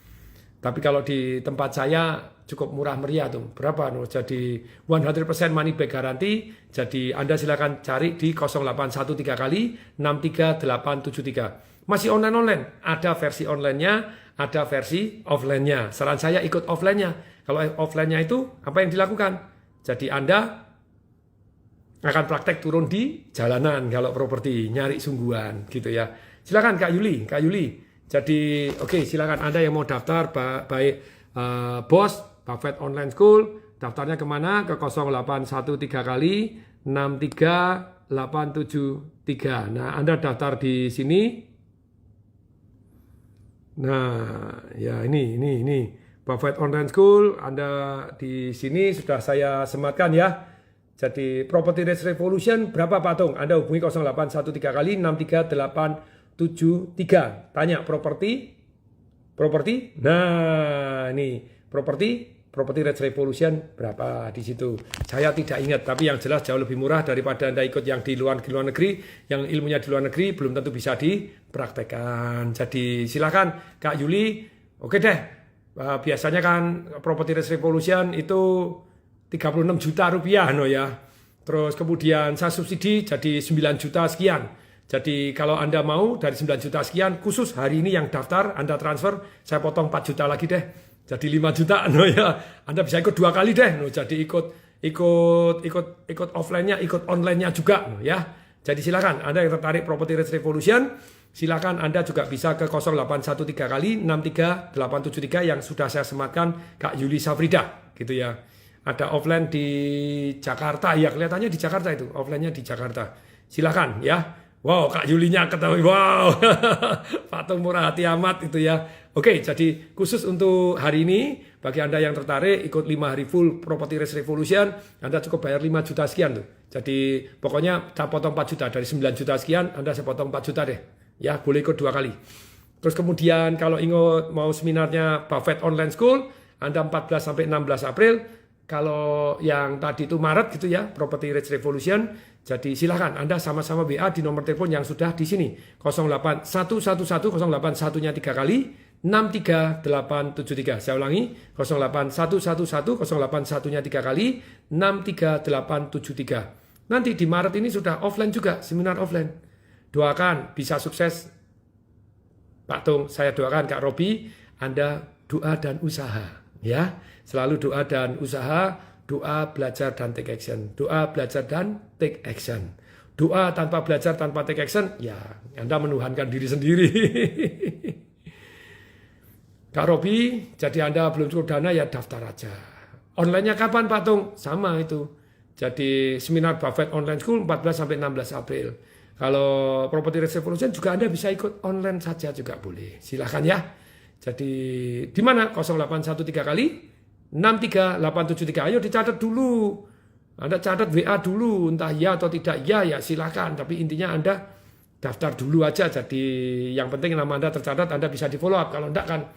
Tapi kalau di tempat saya cukup murah meriah tuh. Berapa? Jadi 100% money back guarantee. Jadi Anda silakan cari di 0813 kali 63873. Masih online. Ada versi online-nya, ada versi offline-nya. Saran saya ikut offline-nya. Kalau offline-nya itu apa yang dilakukan? Jadi Anda akan praktek turun di jalanan kalau properti, nyari sungguhan gitu ya. Silakan Kak Yuli. Jadi oke, silakan Anda yang mau daftar baik bos Buffett Online School, daftarnya kemana? Ke 0813 kali 63873. Nah, Anda daftar di sini. Nah, ya ini Buffett Online School, Anda di sini sudah saya sematkan ya. Jadi Property Rich Revolution berapa Pak Tung? Anda hubungi 0813 kali 63873. Tanya properti. Nah, ini Property Rich Revolution berapa di situ. Saya tidak ingat, tapi yang jelas jauh lebih murah daripada Anda ikut yang di luar negeri, yang ilmunya di luar negeri belum tentu bisa dipraktekkan. Jadi silakan Kak Yuli. Oke deh. Biasanya kan Property Rich Revolution itu 36 juta rupiah ya. Terus kemudian saya subsidi jadi 9 juta sekian. Jadi kalau Anda mau dari 9 juta sekian, khusus hari ini yang daftar, Anda transfer, saya potong 4 juta lagi deh. Jadi 5 juta, ya. Anda bisa ikut 2 kali deh, jadi ikut offline-nya, ikut online-nya juga, ya. Jadi silakan, Anda yang tertarik Property Rich Revolution, Silakan Anda juga bisa ke 0813 kali 63873 yang sudah saya sematkan Kak Yuli Safrida gitu ya. Ada offline di Jakarta, ya kelihatannya di Jakarta itu, offline-nya di Jakarta. Silakan ya. Wow, Kak Yulinya ketemu, wow. Patung murah hati amat itu ya. Oke, jadi khusus untuk hari ini, bagi Anda yang tertarik ikut 5 hari full Property Race Revolution, Anda cukup bayar 5 juta sekian tuh. Jadi pokoknya saya potong 4 juta, dari 9 juta sekian, Anda saya potong 4 juta deh. Ya, boleh ikut 2 kali. Terus kemudian kalau ingat mau seminarnya Buffett Online School, Anda 14 sampai 16 April. Kalau yang tadi itu Maret gitu ya, Property Race Revolution. Jadi silakan Anda sama-sama WA di nomor telepon yang sudah di sini. 08111 081-nya 3 kali 63873. Saya ulangi, 08111 081-nya 3 kali 63873. Nanti di Maret ini sudah offline juga, seminar offline. Doakan bisa sukses Pak Tung, saya doakan Kak Robi, Anda doa dan usaha ya. Selalu doa dan usaha, doa, belajar, dan take action. Doa, belajar, dan take action. Doa tanpa belajar, tanpa take action, ya Anda menuhankan diri sendiri. Kak Robi, jadi Anda belum cukup dana, ya daftar aja. Online-nya kapan Pak Tung? Sama itu. Jadi seminar Buffett Online School 14 sampai 16 April. Kalau Property Race Revolution juga Anda bisa ikut online saja juga boleh. Silakan ya. Jadi di mana? 0813 kali 63873. Ayo dicatat dulu. Anda catat WA dulu, entah ya atau tidak ya silakan. Tapi intinya Anda daftar dulu aja. Jadi yang penting nama Anda tercatat, Anda bisa di follow up. Kalau enggak kan,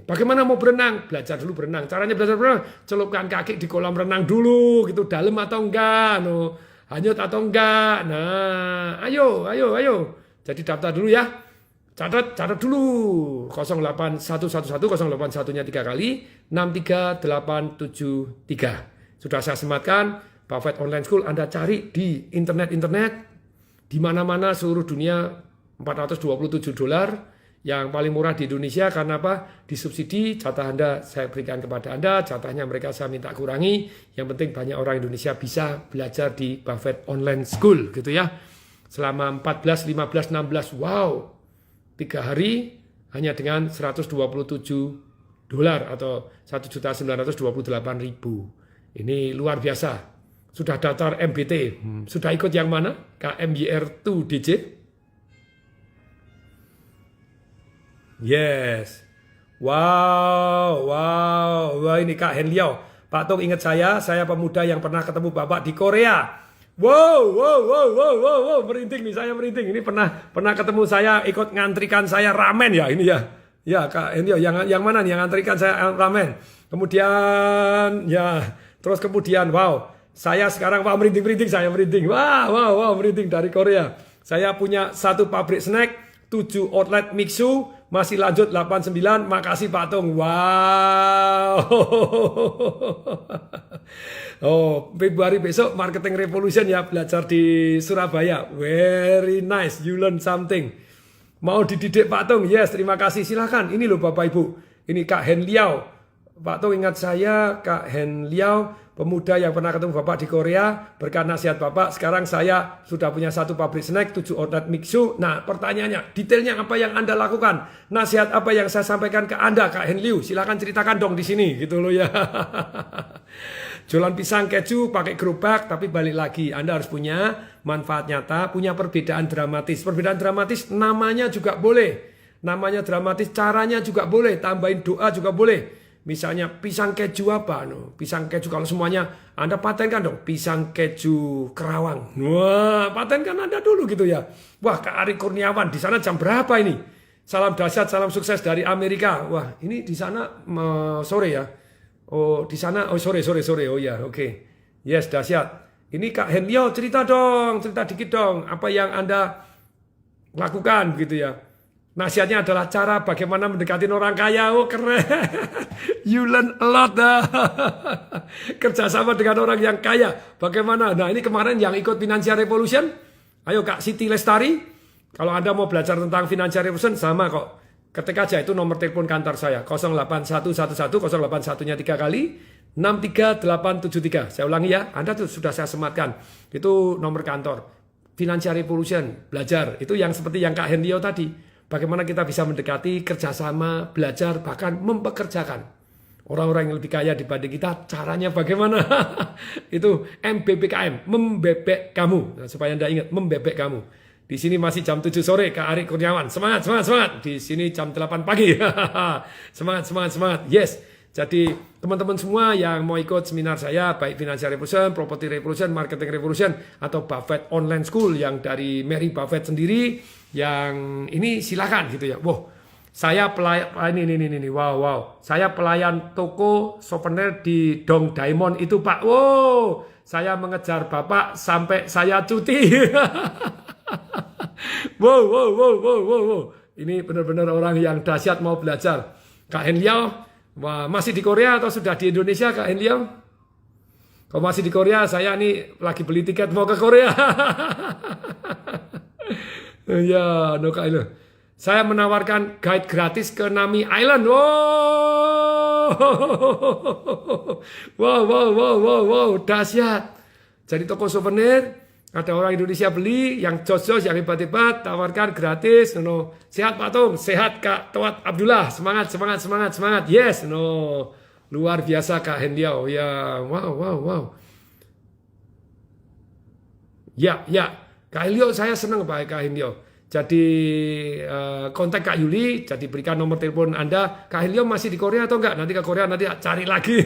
bagaimana mau berenang? Belajar dulu berenang. Caranya belajar berenang, celupkan kaki di kolam renang dulu, gitu, dalam atau enggak, hanyut atau enggak. Nah, ayo. Jadi daftar dulu ya. Catat dulu 08111 081-nya 3 kali 63873. Sudah saya sematkan Buffett Online School, Anda cari di internet di mana-mana seluruh dunia. $427 yang paling murah di Indonesia. Karena apa? Disubsidi, jatah Anda saya berikan kepada Anda, jatahnya mereka saya minta kurangi. Yang penting banyak orang Indonesia bisa belajar di Buffett Online School gitu ya. Selama 14, 15, 16, wow. 3 hari hanya dengan $127 atau 1.928.000. Ini luar biasa. Sudah daftar MBT, sudah ikut yang mana? KMYR2 DJ? Yes. Wow, wah ini Kak Hen Liao. Pak Tung ingat saya pemuda yang pernah ketemu Bapak di Korea. Wow, merinding nih, saya merinding. Ini pernah ketemu saya, ikut ngantrikan saya ramen ya, ini ya. Ya, Kak Enio, yang mana nih yang ngantrikan saya ramen. Kemudian terus kemudian wow, saya sekarang merinding saya merinding. Wow, merinding dari Korea. Saya punya 1 pabrik snack, 7 outlet mixu, masih lanjut 89. Makasih Pak Tung. Wow. Oh, Februari besok Marketing Revolution ya, belajar di Surabaya. Very nice, you learn something. Mau dididik Pak Tung? Yes, terima kasih. Silakan. Ini loh Bapak Ibu. Ini Kak Hen Liao. Pak Tung ingat saya, Kak Hen Liao, pemuda yang pernah ketemu Bapak di Korea. Berkat nasihat Bapak, sekarang saya sudah punya 1 pabrik snack, 7 outlet mixu. Nah, pertanyaannya, detailnya apa yang Anda lakukan? Nasihat apa yang saya sampaikan ke Anda, Kak Hen Liu? Silakan ceritakan dong di sini, gitu loh ya. Jualan pisang keju pakai gerobak, tapi balik lagi Anda harus punya manfaat nyata, punya perbedaan dramatis. Perbedaan dramatis namanya juga boleh. Namanya dramatis, caranya juga boleh, tambahin doa juga boleh. Misalnya pisang keju apa? Pisang keju kalau semuanya Anda patenkan dong, pisang keju Kerawang. Wah, patenkan Anda dulu gitu ya. Wah, Kak Ari Kurniawan di sana jam berapa ini? Salam dahsyat, salam sukses dari Amerika. Wah, ini di sana sore ya. Oh, di sana, sore. Oh ya, oke. Yes, dahsyat. Ini Kak Hen Liao, cerita dikit dong. Apa yang Anda lakukan gitu ya. Nasihatnya adalah cara bagaimana mendekati orang kaya. Oh, keren. You learn a lot. Kerjasama dengan orang yang kaya. Bagaimana? Nah, ini kemarin yang ikut Financial Revolution. Ayo Kak Siti Lestari. Kalau Anda mau belajar tentang Financial Revolution, sama kok. Ketik aja itu nomor telepon kantor saya 08111 081-nya 3 kali 63873. Saya ulangi ya, Anda tuh sudah saya sematkan. Itu nomor kantor Financial Revolution, belajar. Itu yang seperti yang Kak Hendio tadi. Bagaimana kita bisa mendekati, kerjasama, belajar, bahkan mempekerjakan orang-orang yang lebih kaya dibanding kita. Caranya bagaimana? Itu MBBKM, membebek kamu. Nah, supaya Anda ingat, membebek kamu. Di sini masih jam 7 sore, Kak Arik Kurniawan. Semangat, semangat, semangat. Di sini jam 8 pagi. Semangat, semangat, semangat. Yes. Jadi teman-teman semua yang mau ikut seminar saya, baik Financial Revolution, Property Revolution, Marketing Revolution, atau Buffett Online School yang dari Mary Buffett sendiri, yang ini silakan gitu ya. Wow, saya pelayan ini, wow. Saya pelayan toko souvenir di Dong Diamond itu Pak. Wow, saya mengejar Bapak sampai saya cuti. Wow. Ini benar-benar orang yang dahsyat mau belajar. Kak Henliao, wah, masih di Korea atau sudah di Indonesia Kak Henliao? Kalau masih di Korea, saya nih lagi beli tiket mau ke Korea. Ya, no Kak Henliao. Saya menawarkan guide gratis ke Nami Island. Wow, dahsyat. Jadi toko souvenir, ada orang Indonesia beli, yang jos-jos, yang hebat-hebat, tawarkan gratis. No. Sehat Pak Tung, sehat Kak Tuat Abdullah, semangat. Yes, no. Luar biasa Kak Hendiao. Ya, wow. Ya, Kak Hendiao saya senang Pak Kak Hendiao. Jadi kontak Kak Yuli, jadi berikan nomor telepon Anda. Kak Hendiao masih di Korea atau enggak? Nanti ke Korea nanti cari lagi.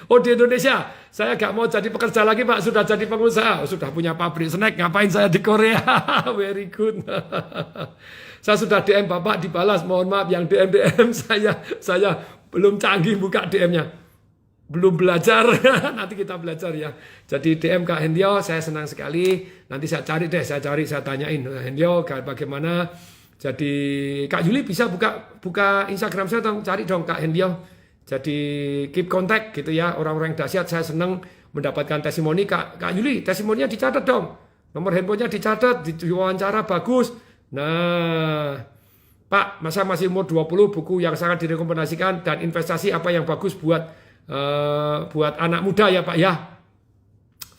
Oh di Indonesia, saya gak mau jadi pekerja lagi Pak, sudah jadi pengusaha, sudah punya pabrik snack, ngapain saya di Korea? Very good. Saya sudah DM Bapak dibalas, mohon maaf yang DM saya belum canggih buka DM-nya, belum belajar. Nanti kita belajar ya. Jadi DM Kak Hendio, saya senang sekali. Nanti saya cari, saya tanyain Hendio bagaimana. Jadi Kak Yuli bisa buka Instagram saya dong, cari dong Kak Hendio. Jadi keep contact gitu ya, orang-orang dahsyat. Saya senang mendapatkan testimoni Kak Yuli, testimoninya dicatat dong, nomor handphonenya dicatat, diwawancara bagus. Nah Pak, masa masih umur 20, buku yang sangat direkomendasikan dan investasi apa yang bagus buat anak muda ya Pak ya.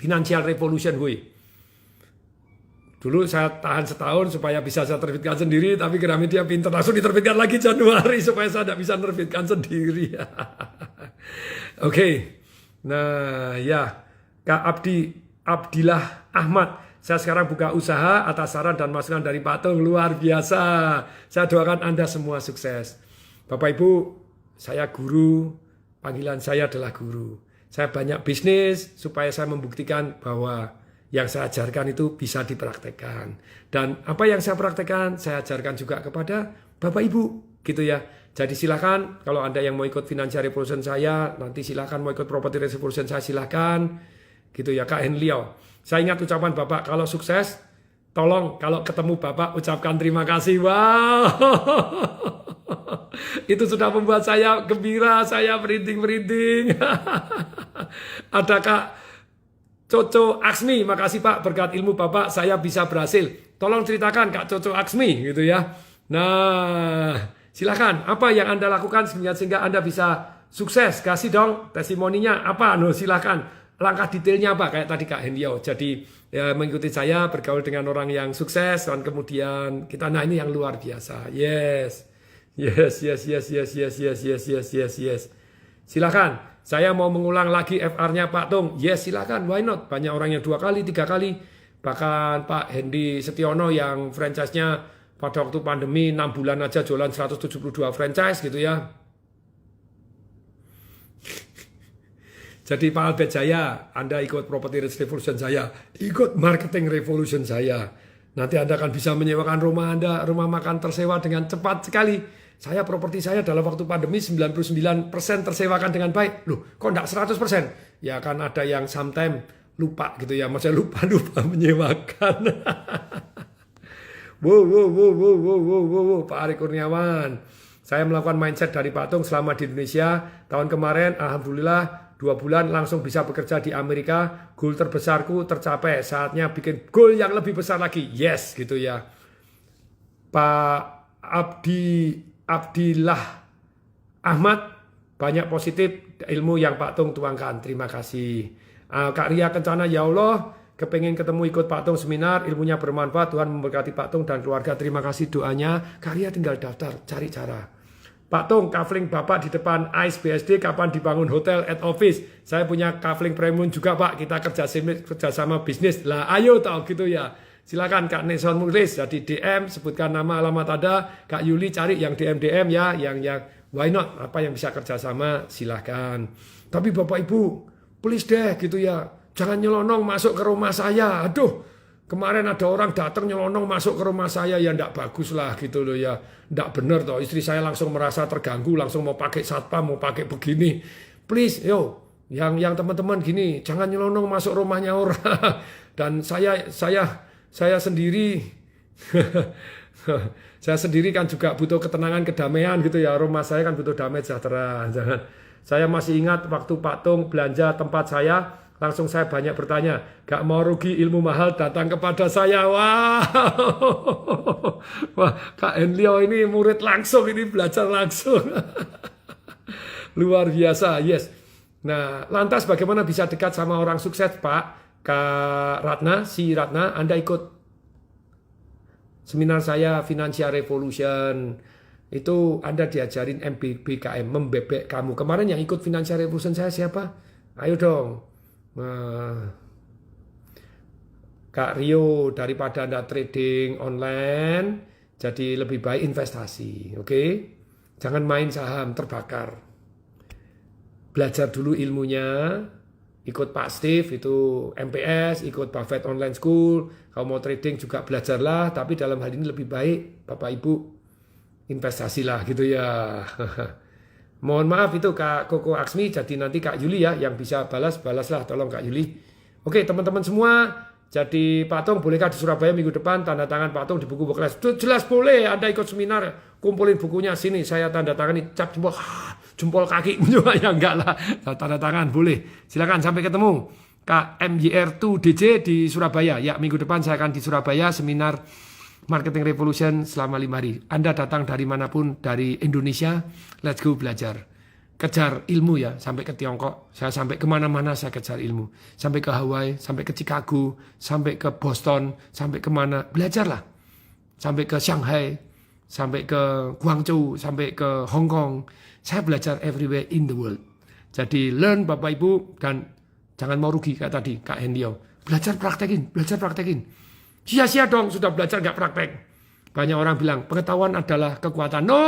Financial Revolution hui. Dulu saya tahan setahun supaya bisa saya terbitkan sendiri, tapi Gramedia pinter langsung diterbitkan lagi Januari supaya saya tidak bisa menerbitkan sendiri. Oke. Nah ya, Kak Abdillah Ahmad, saya sekarang buka usaha atas saran dan masukan dari Pak Tung, luar biasa. Saya doakan Anda semua sukses. Bapak Ibu, saya guru, panggilan saya adalah guru. Saya banyak bisnis supaya saya membuktikan bahwa yang saya ajarkan itu bisa dipraktekkan. Dan apa yang saya praktekkan, saya ajarkan juga kepada Bapak Ibu, gitu ya. Jadi silakan, kalau Anda yang mau ikut Financial Revolution saya, nanti silakan mau ikut Property Revolution saya, silakan. Gitu ya, Kak Henliao. Saya ingat ucapan Bapak, kalau sukses, tolong kalau ketemu Bapak, ucapkan terima kasih. Wow. Itu sudah membuat saya gembira, saya merinding-merinding. Ada Kak Coco Aksmi, makasih Pak, berkat ilmu Bapak saya bisa berhasil. Tolong ceritakan Kak Coco Aksmi gitu ya. Nah, silakan apa yang Anda lakukan sehingga Anda bisa sukses. Kasih dong testimoninya apa? No, silakan. Langkah detailnya apa? Kayak tadi Kak Hendio. Jadi ya, mengikuti saya bergaul dengan orang yang sukses dan kemudian kita, nah ini yang luar biasa. Yes. Silakan. Saya mau mengulang lagi FR-nya Pak Tung. Yes, silakan. Why not? Banyak orang yang 2 kali, 3 kali. Bahkan Pak Hendy Setiono yang franchise-nya pada waktu pandemi 6 bulan aja jualan 172 franchise gitu ya. Jadi Pak Albert Jaya, Anda ikut Property Revolution saya, ikut Marketing Revolution saya. Nanti Anda akan bisa menyewakan rumah Anda, rumah makan tersewa dengan cepat sekali. Saya properti saya dalam waktu pandemi 99% tersewakan dengan baik. Loh, kok enggak 100%? Ya kan ada yang sometimes lupa gitu ya. Maksudnya lupa menyewakan. Wow, Pak Arik Kurniawan. Saya melakukan mindset dari Pak Tung selama di Indonesia. Tahun kemarin, alhamdulillah 2 bulan langsung bisa bekerja di Amerika. Goal terbesarku tercapai. Saatnya bikin goal yang lebih besar lagi. Yes, gitu ya. Pak Abdillah Ahmad, banyak positif ilmu yang Pak Tung tuangkan. Terima kasih. Kak Ria Kencana, ya Allah, kepengen ketemu ikut Pak Tung seminar, ilmunya bermanfaat, Tuhan memberkati Pak Tung dan keluarga. Terima kasih doanya. Karya tinggal daftar, cari cara. Pak Tung, kafling Bapak di depan ICE BSD kapan dibangun hotel at office? Saya punya kafling premium juga Pak, kita kerjasama bisnis. Lah ayo tahu gitu ya. Silakan Kak Nelson Mulis jadi DM, sebutkan nama alamat ada. Kak Yuli cari yang DM ya, yang why not? Apa yang bisa kerjasama silakan. Tapi Bapak Ibu, please deh gitu ya. Jangan nyelonong masuk ke rumah saya. Aduh, kemarin ada orang datang nyelonong masuk ke rumah saya, ya ndak bagus lah gitu loh ya. Ndak bener toh, istri saya langsung merasa terganggu, langsung mau pakai satpam, mau pakai begini. Please, yo, yang teman-teman gini, jangan nyelonong masuk rumahnya orang. Dan saya sendiri, saya sendiri kan juga butuh ketenangan, kedamaian gitu ya. Rumah saya kan butuh damai sejahtera. Jangan. Saya masih ingat waktu Pak Tung belanja tempat saya, langsung saya banyak bertanya, gak mau rugi ilmu mahal datang kepada saya. Wah, wah Kak Enlio ini murid langsung, ini belajar langsung. Luar biasa, yes. Nah, lantas bagaimana bisa dekat sama orang sukses, Pak? Kak Ratna, si Ratna, Anda ikut seminar saya Financial Revolution. Itu Anda diajarin MBBKM, membebek kamu. Kemarin yang ikut Financial Revolution saya siapa? Ayo dong. Kak Rio, daripada Anda trading online, jadi lebih baik investasi, oke? Jangan main saham, terbakar. Belajar dulu ilmunya, ikut Pak Steve, itu MPS, ikut Buffett Online School. Kalau mau trading juga belajarlah, tapi dalam hal ini lebih baik, Bapak Ibu, investasilah gitu ya. Mohon maaf itu Kak Koko Aksmi, jadi nanti Kak Yuli ya yang bisa balaslah, tolong Kak Yuli. Oke teman-teman semua, jadi Pak Tung bolehkah di Surabaya minggu depan tanda tangan Pak Tung di buku kelas? Jelas boleh, Anda ikut seminar, kumpulin bukunya sini, saya tanda tangan, cap jempol kaki juga ya enggak lah, tanda tangan boleh. Silakan sampai ketemu Kak MYR2DJ di Surabaya. Ya minggu depan saya akan di Surabaya seminar Marketing Revolution selama 5 hari. Anda datang dari manapun, dari Indonesia, let's go belajar. Kejar ilmu ya, sampai ke Tiongkok. Saya sampai kemana-mana saya kejar ilmu. Sampai ke Hawaii, sampai ke Chicago, sampai ke Boston, sampai kemana. Belajarlah. Sampai ke Shanghai, sampai ke Guangzhou, sampai ke Hong Kong. Saya belajar everywhere in the world. Jadi learn Bapak Ibu, dan jangan mau rugi kayak tadi Kak Hendio. Belajar praktekin. Sia-sia dong sudah belajar nggak praktek. Banyak orang bilang pengetahuan adalah kekuatan. No,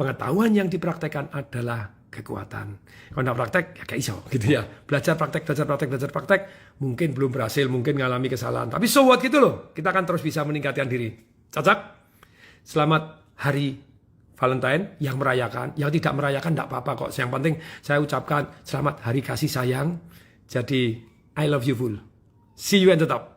pengetahuan yang dipraktekkan adalah kekuatan. Kalau nggak praktek ya kayak iso gitu ya. Belajar praktek. Mungkin belum berhasil, mungkin ngalami kesalahan. Tapi so what gitu loh. Kita akan terus bisa meningkatkan diri. Cocok? Selamat hari Valentine yang merayakan. Yang tidak merayakan nggak apa-apa kok. Yang penting saya ucapkan selamat hari kasih sayang. Jadi I love you full. See you at the top.